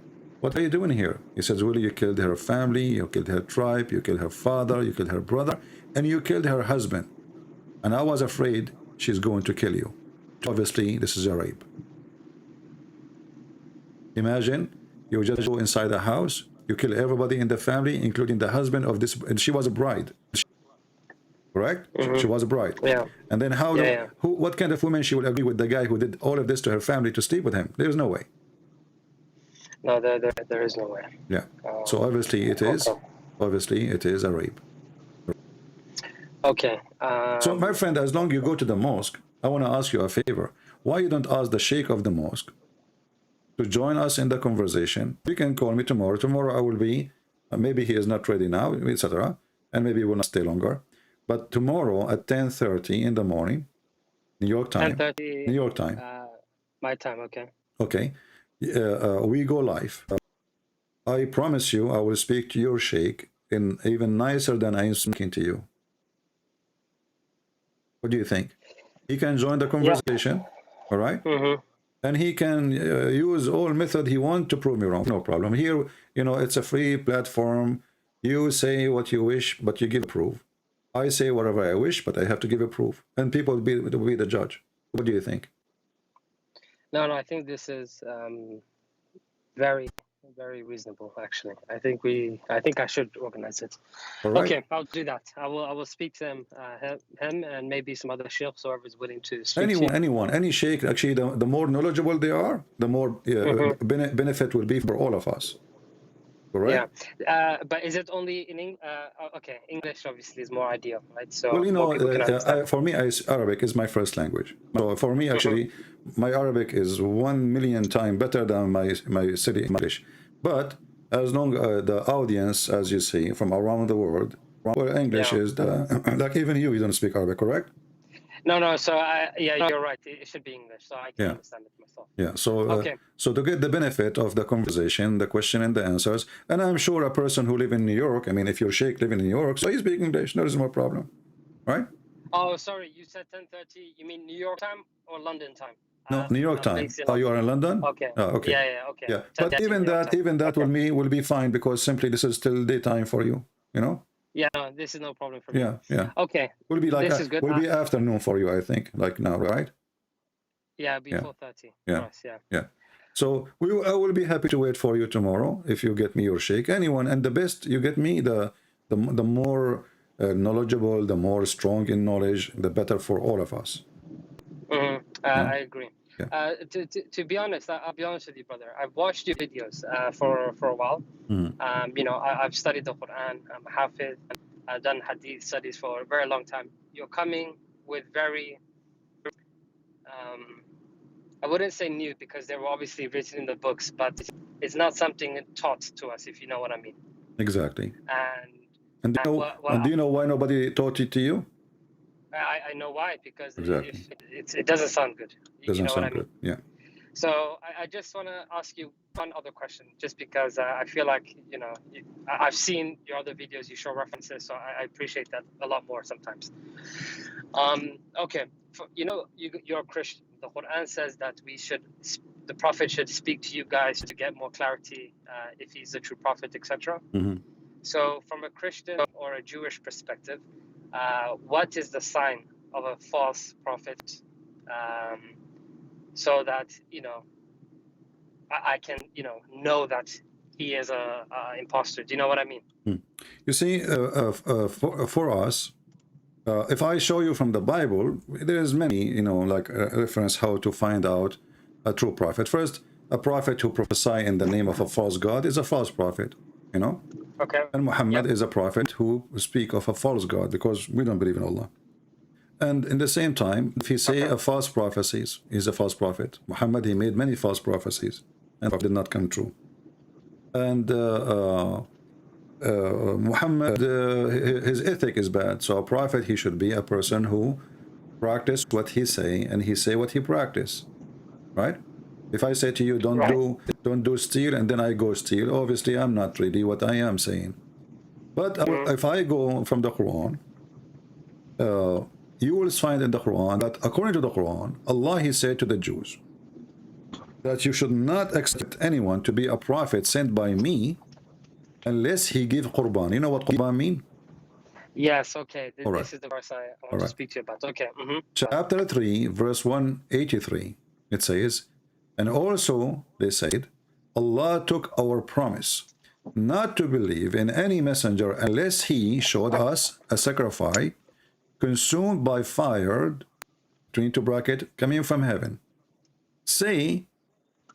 Speaker 4: what are you doing here? He says, well, you killed her family, you killed her tribe, you killed her father, you killed her brother, and you killed her husband. And I was afraid she's going to kill you. Obviously, this is a rape. Imagine, you just go inside the house, you kill everybody in the family, including the husband of this, and she was a bride. Correct? She was a bride.
Speaker 9: Yeah.
Speaker 4: And then how, what kind of woman she will agree with the guy who did all of this to her family to sleep with him? There's no way.
Speaker 9: No, there is no way.
Speaker 4: Yeah. So obviously it is. Obviously it is a rape.
Speaker 9: Okay.
Speaker 4: So my friend, as long as you go to the mosque, I want to ask you a favor. Why you don't ask the sheikh of the mosque to join us in the conversation? You can call me tomorrow. Tomorrow I will be, maybe he is not ready now, etc. And maybe he will not stay longer. But tomorrow at 10:30 in the morning, New York time.
Speaker 9: 10:30.
Speaker 4: New York time.
Speaker 9: My time, okay.
Speaker 4: Okay. We go live. I promise you, I will speak to your sheikh in even nicer than I am speaking to you. What do you think? He can join the conversation, all right? And he can use all method he wants to prove me wrong. No problem. Here, you know, it's a free platform. You say what you wish, but you give proof. I say whatever I wish, but I have to give a proof. And people will be the judge. What do you think?
Speaker 9: No, I think this is very, very reasonable. Actually, I think I should organize it.
Speaker 4: All right.
Speaker 9: Okay, I'll do that. I will speak to him, and maybe some other sheikhs, whoever is willing to speak.
Speaker 4: Anyone, any sheikh. Actually, the more knowledgeable they are, the more benefit will be for all of us. Correct?
Speaker 9: Yeah, but is it only in okay, English obviously is more ideal, right? So
Speaker 4: well, you know, for me, Arabic is my first language. So for me, actually, my Arabic is 1,000,000 times better than my city English. But as long as the audience, as you see, from around the world, well, English is the like even you don't speak Arabic, correct?
Speaker 9: No. So you're right. It should be English, so I can understand it myself.
Speaker 4: Yeah. So so to get the benefit of the conversation, the question and the answers, and I'm sure a person who live in New York, I mean, if your sheikh live in New York, so he speak English. There is no problem, right?
Speaker 9: Oh, sorry. You said 10:30. You mean New York time or London time?
Speaker 4: No, New York time. Oh, you are in London?
Speaker 9: Okay.
Speaker 4: Oh, okay.
Speaker 9: Yeah. Okay.
Speaker 4: Yeah, but even that will be fine because simply this is still daytime for you. You know.
Speaker 9: Yeah, no, this is no problem for me.
Speaker 4: Yeah.
Speaker 9: Okay.
Speaker 4: Will be like
Speaker 9: this is good.
Speaker 4: Will be afternoon for you, I think, like now, right?
Speaker 9: Yeah, before 30.
Speaker 4: Yeah.
Speaker 9: Yeah.
Speaker 4: So I will be happy to wait for you tomorrow if you get me your sheikh. Anyone, and the best you get me, the more knowledgeable, the more strong in knowledge, the better for all of us.
Speaker 9: I agree.
Speaker 4: Yeah.
Speaker 9: To be honest, I'll be honest with you, brother. I've watched your videos for a while. You know, I've studied the Quran. I'm Hafiz. I've done Hadith studies for a very long time. You're coming with very, I wouldn't say new because they were obviously written in the books, but it's not something taught to us, if you know what I mean.
Speaker 4: Exactly.
Speaker 9: And
Speaker 4: do you know why nobody taught it to you?
Speaker 9: I know why, because
Speaker 4: exactly.
Speaker 9: It doesn't sound good.
Speaker 4: Doesn't
Speaker 9: sound
Speaker 4: what I mean? Good. Yeah.
Speaker 9: So I just want to ask you one other question, just because I feel like, you know, I've seen your other videos, you show references, so I appreciate that a lot more sometimes. Okay, you know, you're a Christian. The Quran says that the Prophet should speak to you guys to get more clarity if he's a true prophet, etc. So from a Christian or a Jewish perspective, what is the sign of a false prophet, so that, you know, I can, you know that he is a imposter? Do you know what I mean?
Speaker 4: You see, for us, if I show you from the Bible, there's many, you know, like reference how to find out a true prophet. First, a prophet who prophesy in the name of a false god is a false prophet, you know.
Speaker 9: Okay.
Speaker 4: And Muhammad is a prophet who speak of a false god because we don't believe in Allah. And in the same time, if he say a false prophecies, he's a false prophet. Muhammad, he made many false prophecies and did not come true. And Muhammad, his ethic is bad. So a prophet, he should be a person who practice what he say and he say what he practice, right? If I say to you, don't do steal, and then I go steal, obviously I'm not really what I am saying. But if I go from the Quran, you will find in the Quran that according to the Quran, Allah, he said to the Jews, that you should not accept anyone to be a prophet sent by me unless he give qurban. You know what qurban mean?
Speaker 9: Yes, okay.
Speaker 4: All right.
Speaker 9: This is the verse I want
Speaker 4: All
Speaker 9: to
Speaker 4: right.
Speaker 9: speak to you about. Okay.
Speaker 4: Chapter 3, verse 183. It says, and also they said, Allah took our promise not to believe in any messenger unless he showed us a sacrifice consumed by fire, between two bracket, coming from heaven. Say,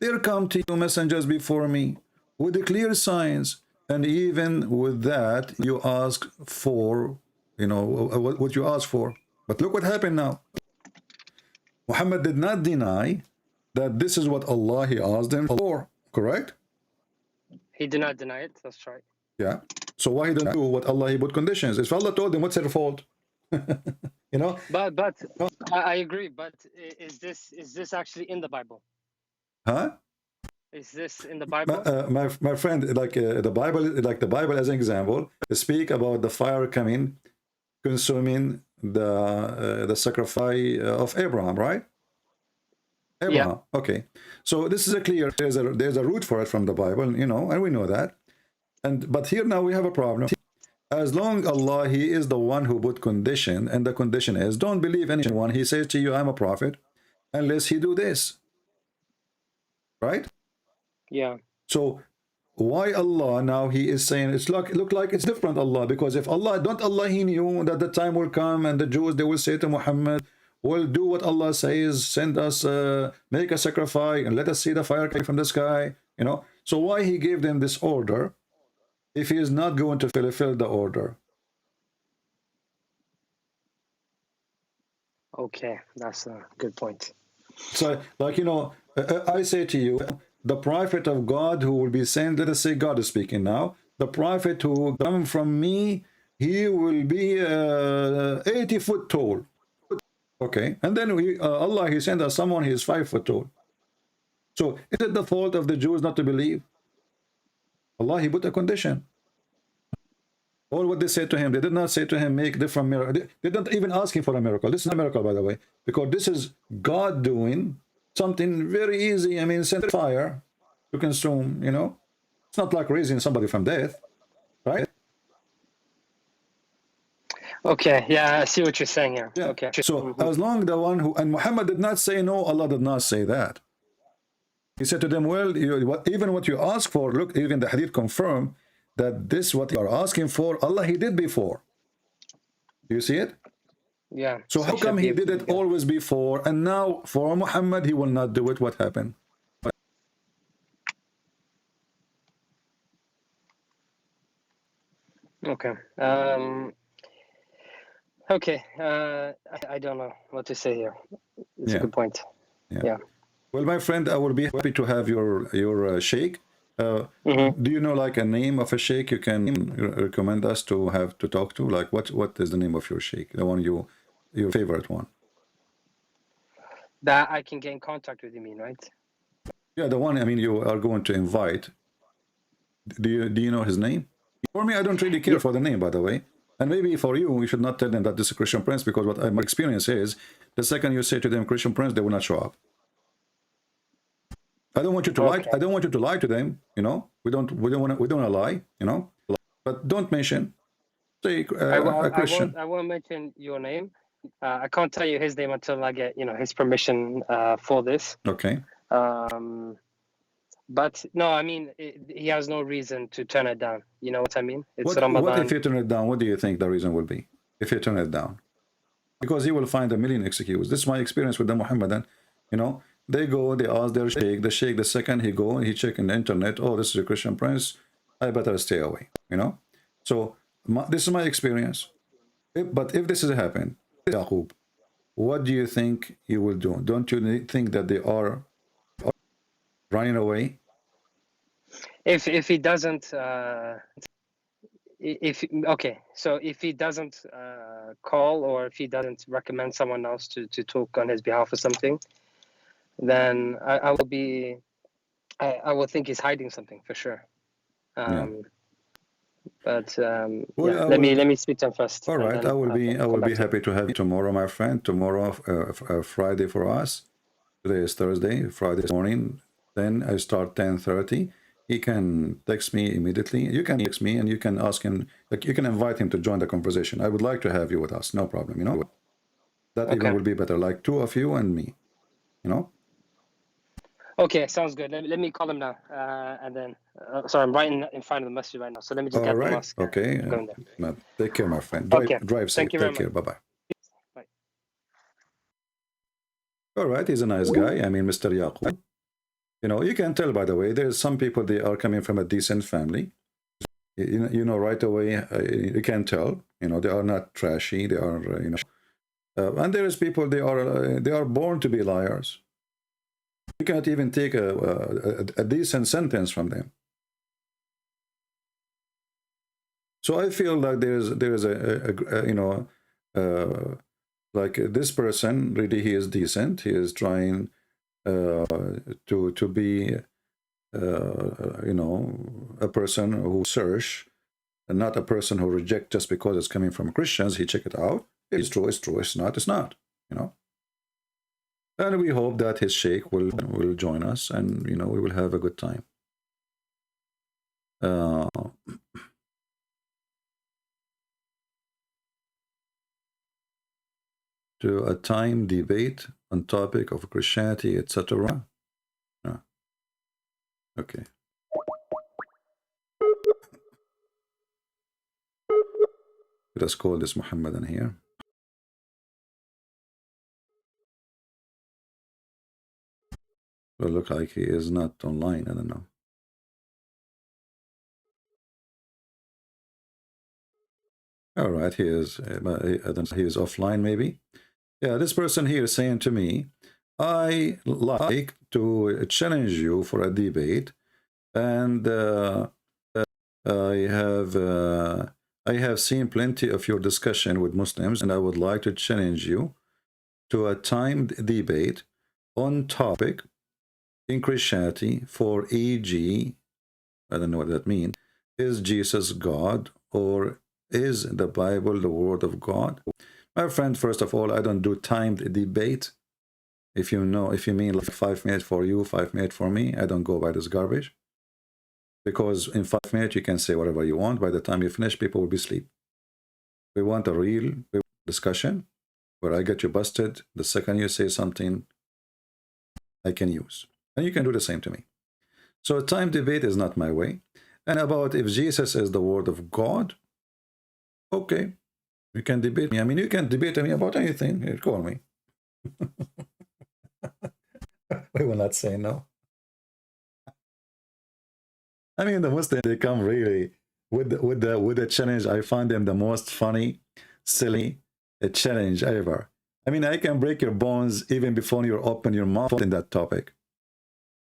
Speaker 4: there come to you messengers before me with the clear signs, and even with that you ask for, you know, what you ask for. But look what happened now. Muhammad did not deny that this is what Allah he asked him for, correct?
Speaker 9: He did not deny it. That's right.
Speaker 4: Yeah. So why he didn't do what Allah he put conditions? If Allah told him, what's their fault? You know.
Speaker 9: But I agree. But is this actually in the Bible?
Speaker 4: Huh?
Speaker 9: Is this in the Bible?
Speaker 4: My friend, like the Bible as an example, speak about the fire coming, consuming the sacrifice of Abraham, right? Abraham. Yeah. Okay. So this is a clear. There's a root for it from the Bible, you know, and we know that. But here now we have a problem. As long Allah he is the one who put condition, and the condition is don't believe anyone. He says to you, I'm a prophet, unless he do this. Right?
Speaker 9: Yeah.
Speaker 4: So why Allah now he is saying it's like look like it's different Allah, because if Allah he knew that the time will come and the Jews they will say to Muhammad, well, do what Allah says, send us make a sacrifice and let us see the fire coming from the sky, you know. So why he gave them this order if he is not going to fulfill the order?
Speaker 9: Okay, that's a good point.
Speaker 4: So like, you know, I say to you, the prophet of God who will be sent, let us say God is speaking now, the prophet who come from me, he will be 80 foot tall. Okay, and then Allah he sent us someone he is 5 foot tall. So is it the fault of the Jews not to believe? Allah he put a condition. All what they said to him, they did not say to him make different miracle. They didn't even ask him for a miracle. This is not a miracle, by the way, because this is God doing something very easy. I mean, send fire to consume, you know. It's not like raising somebody from death, right?
Speaker 9: Okay, yeah, I see what you're saying here.
Speaker 4: Yeah.
Speaker 9: Okay.
Speaker 4: So as long the one who, and Muhammad did not say no, Allah did not say that. He said to them, well, even what you ask for, look, even the hadith confirm that this what you are asking for, Allah he did before. Do you see it?
Speaker 9: Yeah.
Speaker 4: So how come he did it always before, and now for Muhammad he will not do it? What happened?
Speaker 9: Okay. Okay. I don't know what to say here. It's a good point. Yeah.
Speaker 4: Well, my friend, I will be happy to have your sheikh. Do you know like a name of a sheikh you can recommend us to have to talk to? Like what is the name of your sheikh? The one your favorite one?
Speaker 9: That I can get in contact with, you mean, right?
Speaker 4: Yeah, the one I mean you are going to invite. Do you know his name? For me, I don't really care for the name, by the way. And maybe for you, you should not tell them that this is Christian Prince, because what my experience is, the second you say to them Christian Prince, they will not show up. I don't want you to lie. I don't want you to lie to them. You know, we don't want to lie. You know, but don't mention. Say a Christian.
Speaker 9: I won't mention your name. I can't tell you his name until I get his permission for this.
Speaker 4: Okay.
Speaker 9: But no, I mean he has no reason to turn it down. You know what I mean? It's
Speaker 4: Ramadan. What if you turn it down? What do you think the reason will be if you turn it down? Because he will find a million excuses. This is my experience with the Muhammadan. You know. They go, they ask their sheikh, the second he go, he check in the internet, oh, this is a Christian Prince, I better stay away, you know? So, this is my experience. But if this has happened, Yaqub, what do you think you will do? Don't you think that they are running away?
Speaker 9: If he doesn't, okay, so if he doesn't call, or if he doesn't recommend someone else to talk on his behalf or something, then I will think he's hiding something for sure. But well, let me speak to him first.
Speaker 4: All right, I will be happy to have you tomorrow, my friend. Tomorrow, Friday for us. Today is Thursday. Friday morning, Then I start 10:30. He can text me immediately. You can text me and you can ask him, like you can invite him to join the conversation. I would like to have you with us. No problem, you know. That even will be better, like 2 of you and me, you know.
Speaker 9: Okay, sounds good. Let me call him now. And then, sorry, I'm right in front of the masjid right now. So let me just get the mosque.
Speaker 4: Okay.
Speaker 9: Going there.
Speaker 4: Take care, my friend. Drive safe.
Speaker 9: Thank you very
Speaker 4: Take care.
Speaker 9: much.
Speaker 4: Bye-bye.
Speaker 9: Bye.
Speaker 4: All right. He's a nice guy. I mean, Mr. Yaqub. You know, you can tell, by the way, there's some people, they are coming from a decent family. You know, right away, you can tell, you know, they are not trashy. They are, you know, and there is people, they are born to be liars. You cannot even take a decent sentence from them. So I feel like there is a you know, like this person, really, he is decent. He is trying to be, you know, a person who search, and not a person who reject just because it's coming from Christians. He check it out. If it's true, it's true. It's not, it's not. You know. And we hope that his sheikh will join us, and you know, we will have a good time. To a time debate on topic of Christianity, etc. Okay. Let us call this Muhammadan here. Well, look like he is not online. I don't know. All right, he is. I don't know, he is offline, maybe. Yeah, this person here is saying to me, I like to challenge you for a debate, and I have seen plenty of your discussion with Muslims, and I would like to challenge you to a timed debate on topic in Christianity for e.g., I don't know what that means, is Jesus God, or is the Bible the Word of God? My friend, first of all, I don't do timed debate. If you mean like 5 minutes for you, 5 minutes for me, I don't go by this garbage. Because in 5 minutes, you can say whatever you want. By the time you finish, people will be asleep. We want a real discussion where I get you busted. The second you say something, I can use. And you can do the same to me. So a time debate is not my way. And about if Jesus is the Word of God, okay, you can debate me. I mean, you can debate me about anything. Here, call me. We will not say no. I mean, the Muslims, they come really with the challenge. I find them the most funny, silly challenge ever. I mean, I can break your bones even before you open your mouth in that topic.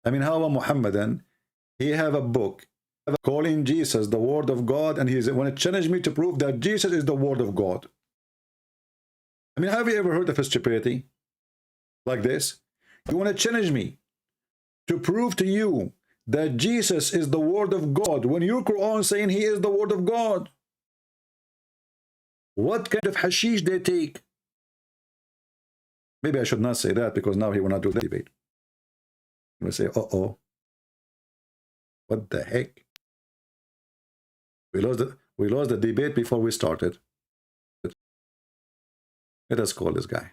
Speaker 4: I mean, how a Muhammadan, he have a book calling Jesus the Word of God, and he's want to challenge me to prove that Jesus is the Word of God. I mean, have you ever heard of a stupidity like this? You want to challenge me to prove to you that Jesus is the Word of God when your Quran saying he is the Word of God? What kind of hashish they take? Maybe I should not say that, because now he will not do the debate. He will say, uh-oh, what the heck? We lost the debate before we started. Let us call this guy.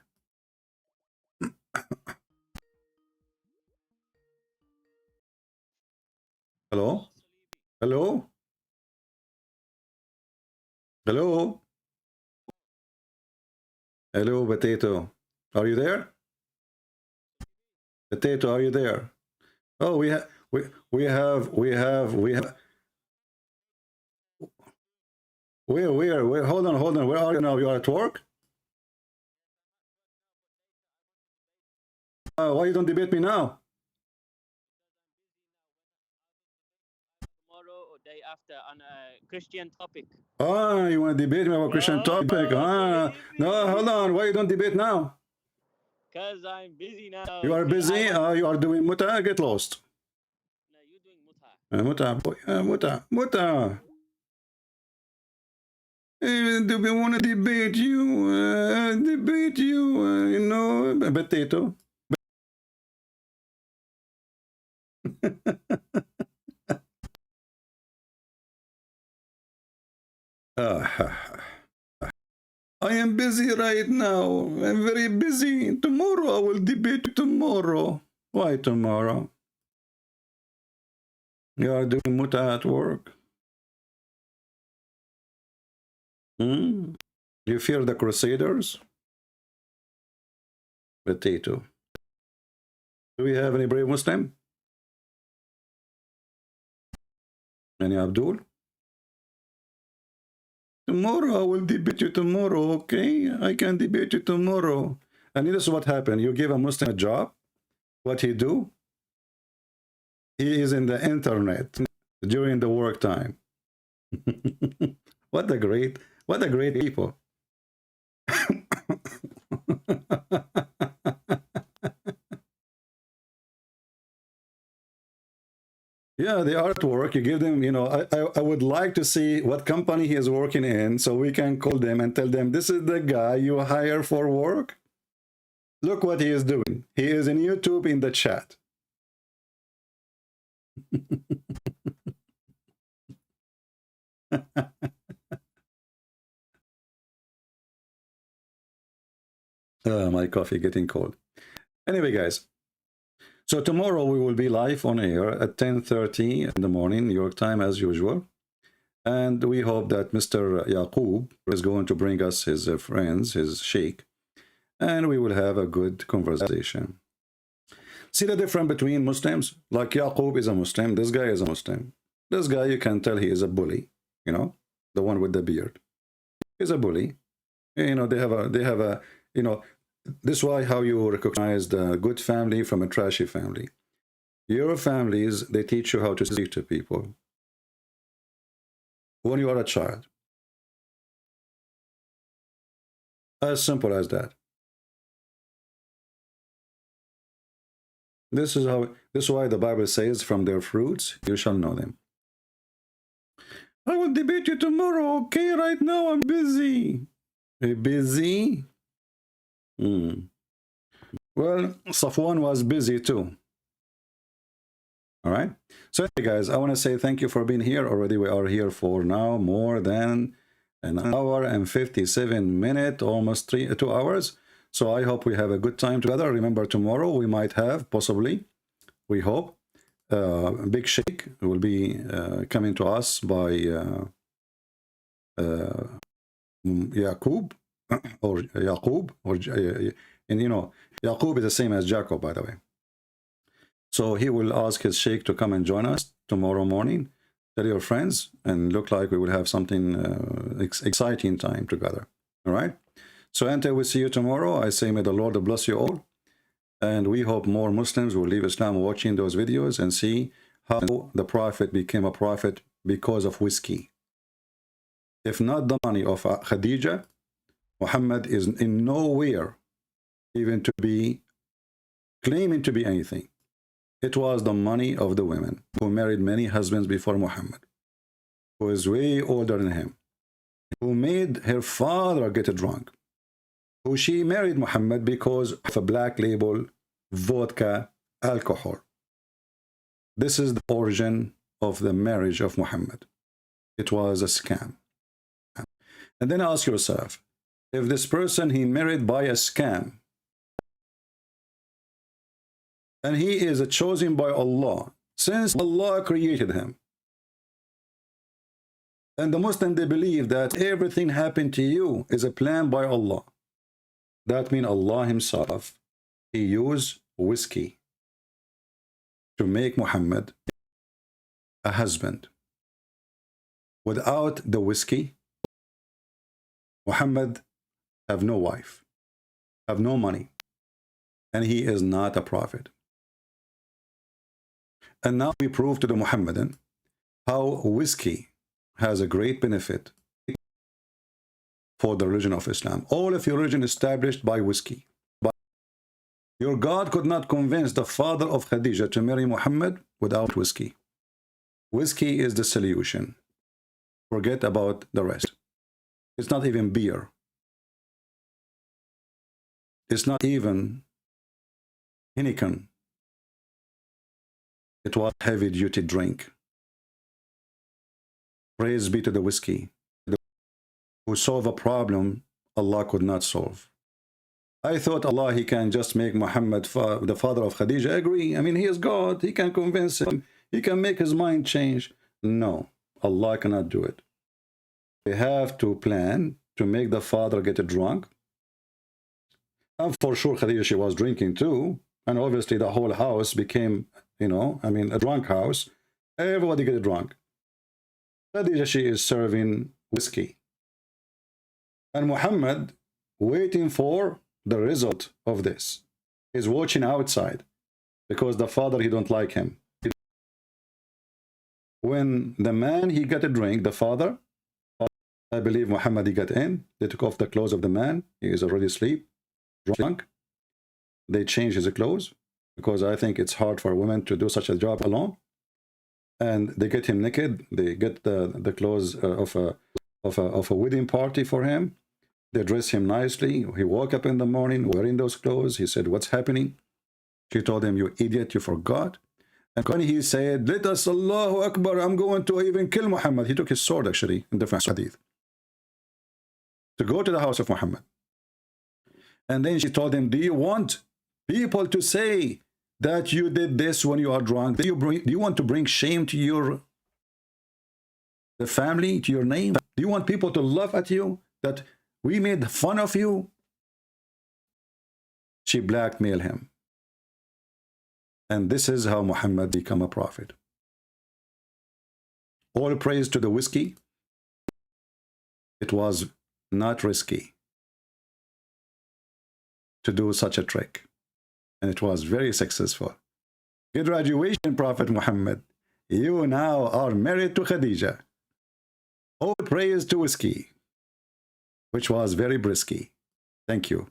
Speaker 4: Hello? Hello? Hello? Hello, Potato. Are you there? Potato, are you there? Oh, we have. Where? Hold on. Where are you now? You are at work? Why you don't debate me now?
Speaker 10: Tomorrow or day after on a Christian topic.
Speaker 4: Ah, you want to debate me about Christian topic? Ah, no, hold on. Why you don't debate now?
Speaker 10: Because I'm busy now.
Speaker 4: You are busy? You are doing muta? Get lost.
Speaker 10: No, you're doing muta.
Speaker 4: Muta. Do we want to debate you? You know, Potato. I am busy right now. I'm very busy. Tomorrow I will debate tomorrow. Why tomorrow? You are doing muta at work. You fear the Crusaders? Potato. Do we have any brave Muslim? Any Abdul? Tomorrow I will debate you tomorrow, okay? I can debate you tomorrow. And this is what happened. You give a Muslim a job. What he do? He is in the internet during the work time. What a great people. Yeah, the artwork, you give them, you know, I would like to see what company he is working in so we can call them and tell them, this is the guy you hire for work. Look what he is doing. He is in YouTube in the chat. My coffee getting cold. Anyway, guys. So tomorrow we will be live on air at 10:30 in the morning, New York time as usual. And we hope that Mr. Yaqub is going to bring us his friends, his sheikh, and we will have a good conversation. See the difference between Muslims? Like Yaqub is a Muslim, this guy is a Muslim. This guy, you can tell he is a bully, you know, the one with the beard. He's a bully. You know, they have a, you know, this is why how you recognize the good family from a trashy family. Your families, they teach you how to speak to people when you are a child. As simple as that. This is why the Bible says, from their fruits you shall know them. I will debate you tomorrow, okay? Right now I'm busy. Busy? Well, Safwan was busy too. All right. So anyway, guys, I want to say thank you for being here. Already we are here for now more than an hour and 57 minutes, almost 2 hours. So I hope we have a good time together. Remember, tomorrow we might have, possibly, we hope, Big Sheikh will be coming to us by Yaqub, or Yaqub, or and you know, Yaqub is the same as Jacob, by the way. So he will ask his sheikh to come and join us tomorrow morning. Tell your friends, and look like we will have something exciting time together. All right. So until we see you tomorrow, I say may the Lord bless you all, and we hope more Muslims will leave Islam watching those videos and see how the Prophet became a prophet because of whiskey. If not the money of Khadija, Muhammad is in nowhere even to be claiming to be anything. It was the money of the women who married many husbands before Muhammad, who is way older than him, who made her father get drunk, who she married Muhammad because of a black label vodka alcohol. This is the origin of the marriage of Muhammad. It was a scam. And then ask yourself, if this person he married by a scam, and he is chosen by Allah, since Allah created him, and the Muslim, they believe that everything happened to you is a plan by Allah. That means Allah himself, he used whiskey to make Muhammad a husband. Without the whiskey, Muhammad have no wife, have no money, and he is not a prophet. And now we prove to the Muhammadan how whiskey has a great benefit for the religion of Islam. All of your religion established by whiskey. But your God could not convince the father of Khadija to marry Muhammad without whiskey. Whiskey is the solution. Forget about the rest. It's not even beer. It's not even Heineken. It was heavy-duty drink. Praise be to the whiskey. Who solve a problem Allah could not solve. I thought Allah, he can just make Muhammad, the father of Khadija, agree. I mean, he is God. He can convince him. He can make his mind change. No, Allah cannot do it. They have to plan to make the father get drunk. And for sure, Khadija, she was drinking too. And obviously the whole house became, you know, I mean, a drunk house. Everybody get drunk. Khadija, she is serving whiskey. And Muhammad, waiting for the result of this, is watching outside because the father, he don't like him. When the man, he got a drink, the father, I believe Muhammad, he got in. They took off the clothes of the man. He is already asleep, drunk. They changed his clothes because I think it's hard for women to do such a job alone. And they get him naked. They get the clothes of a wedding party for him. They dress him nicely. He woke up in the morning wearing those clothes. He said, "What's happening?" She told him, "You idiot, you forgot." And when he said, "Let us, Allahu Akbar, I'm going to even kill Muhammad," he took his sword, actually, in different hadith, to go to the house of Muhammad. And then she told him, "Do you want people to say that you did this when you are drunk? Do you want to bring shame to the family, to your name? Do you want people to laugh at you that we made fun of you?" She blackmailed him. And this is how Muhammad became a prophet. All praise to the whiskey. It was not risky to do such a trick. And it was very successful. Congratulations, Prophet Muhammad. You now are married to Khadija. All praise to whiskey, which was very brisky. Thank you.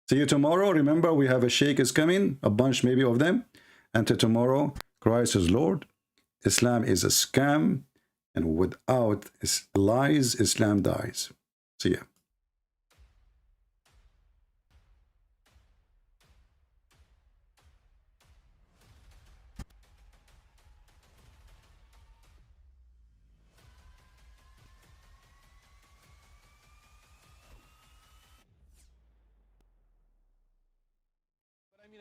Speaker 4: See you tomorrow. Remember, we have a sheikh is coming, a bunch maybe of them. Until tomorrow, Christ is Lord. Islam is a scam. And without lies, Islam dies. See ya.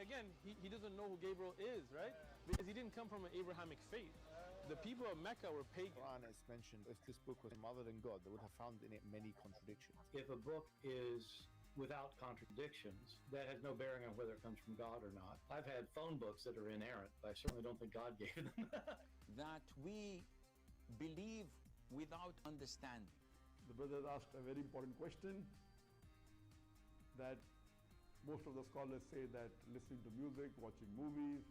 Speaker 11: Again, he doesn't know who Gabriel is, right? Because he didn't come from an Abrahamic faith. The people of Mecca were pagan.
Speaker 12: Quran is mentioned, if this book was other than God, they would have found in it many contradictions. If a book is without contradictions, that has no bearing on whether it comes from God or not. I've had phone books that are inerrant, but I certainly don't think God gave them.
Speaker 13: That we believe without understanding.
Speaker 14: The brother asked a very important question, that most of the scholars say that listening to music, watching movies,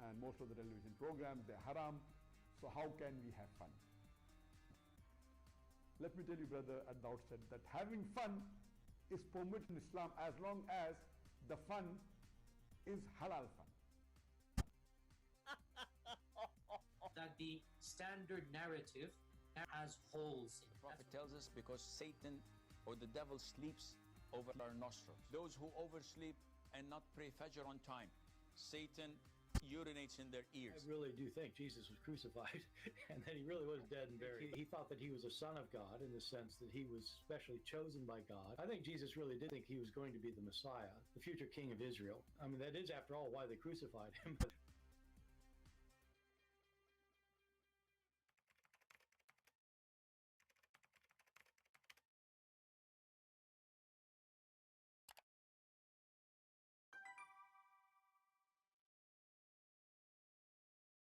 Speaker 14: and most of the television programs, they're haram. So how can we have fun? Let me tell you, brother, at the outset, that having fun is permitted in Islam as long as the fun is halal fun.
Speaker 15: That the standard narrative has holes in it.
Speaker 13: The Prophet tells us because Satan or the devil sleeps over our nostrils. Those who oversleep and not pray Fajr on time, Satan urinates in their ears.
Speaker 12: I really do think Jesus was crucified and that he really was dead and buried. He thought that he was a son of God in the sense that he was specially chosen by God. I think Jesus really did think he was going to be the Messiah, the future king of Israel. I mean, that is, after all, why they crucified him. But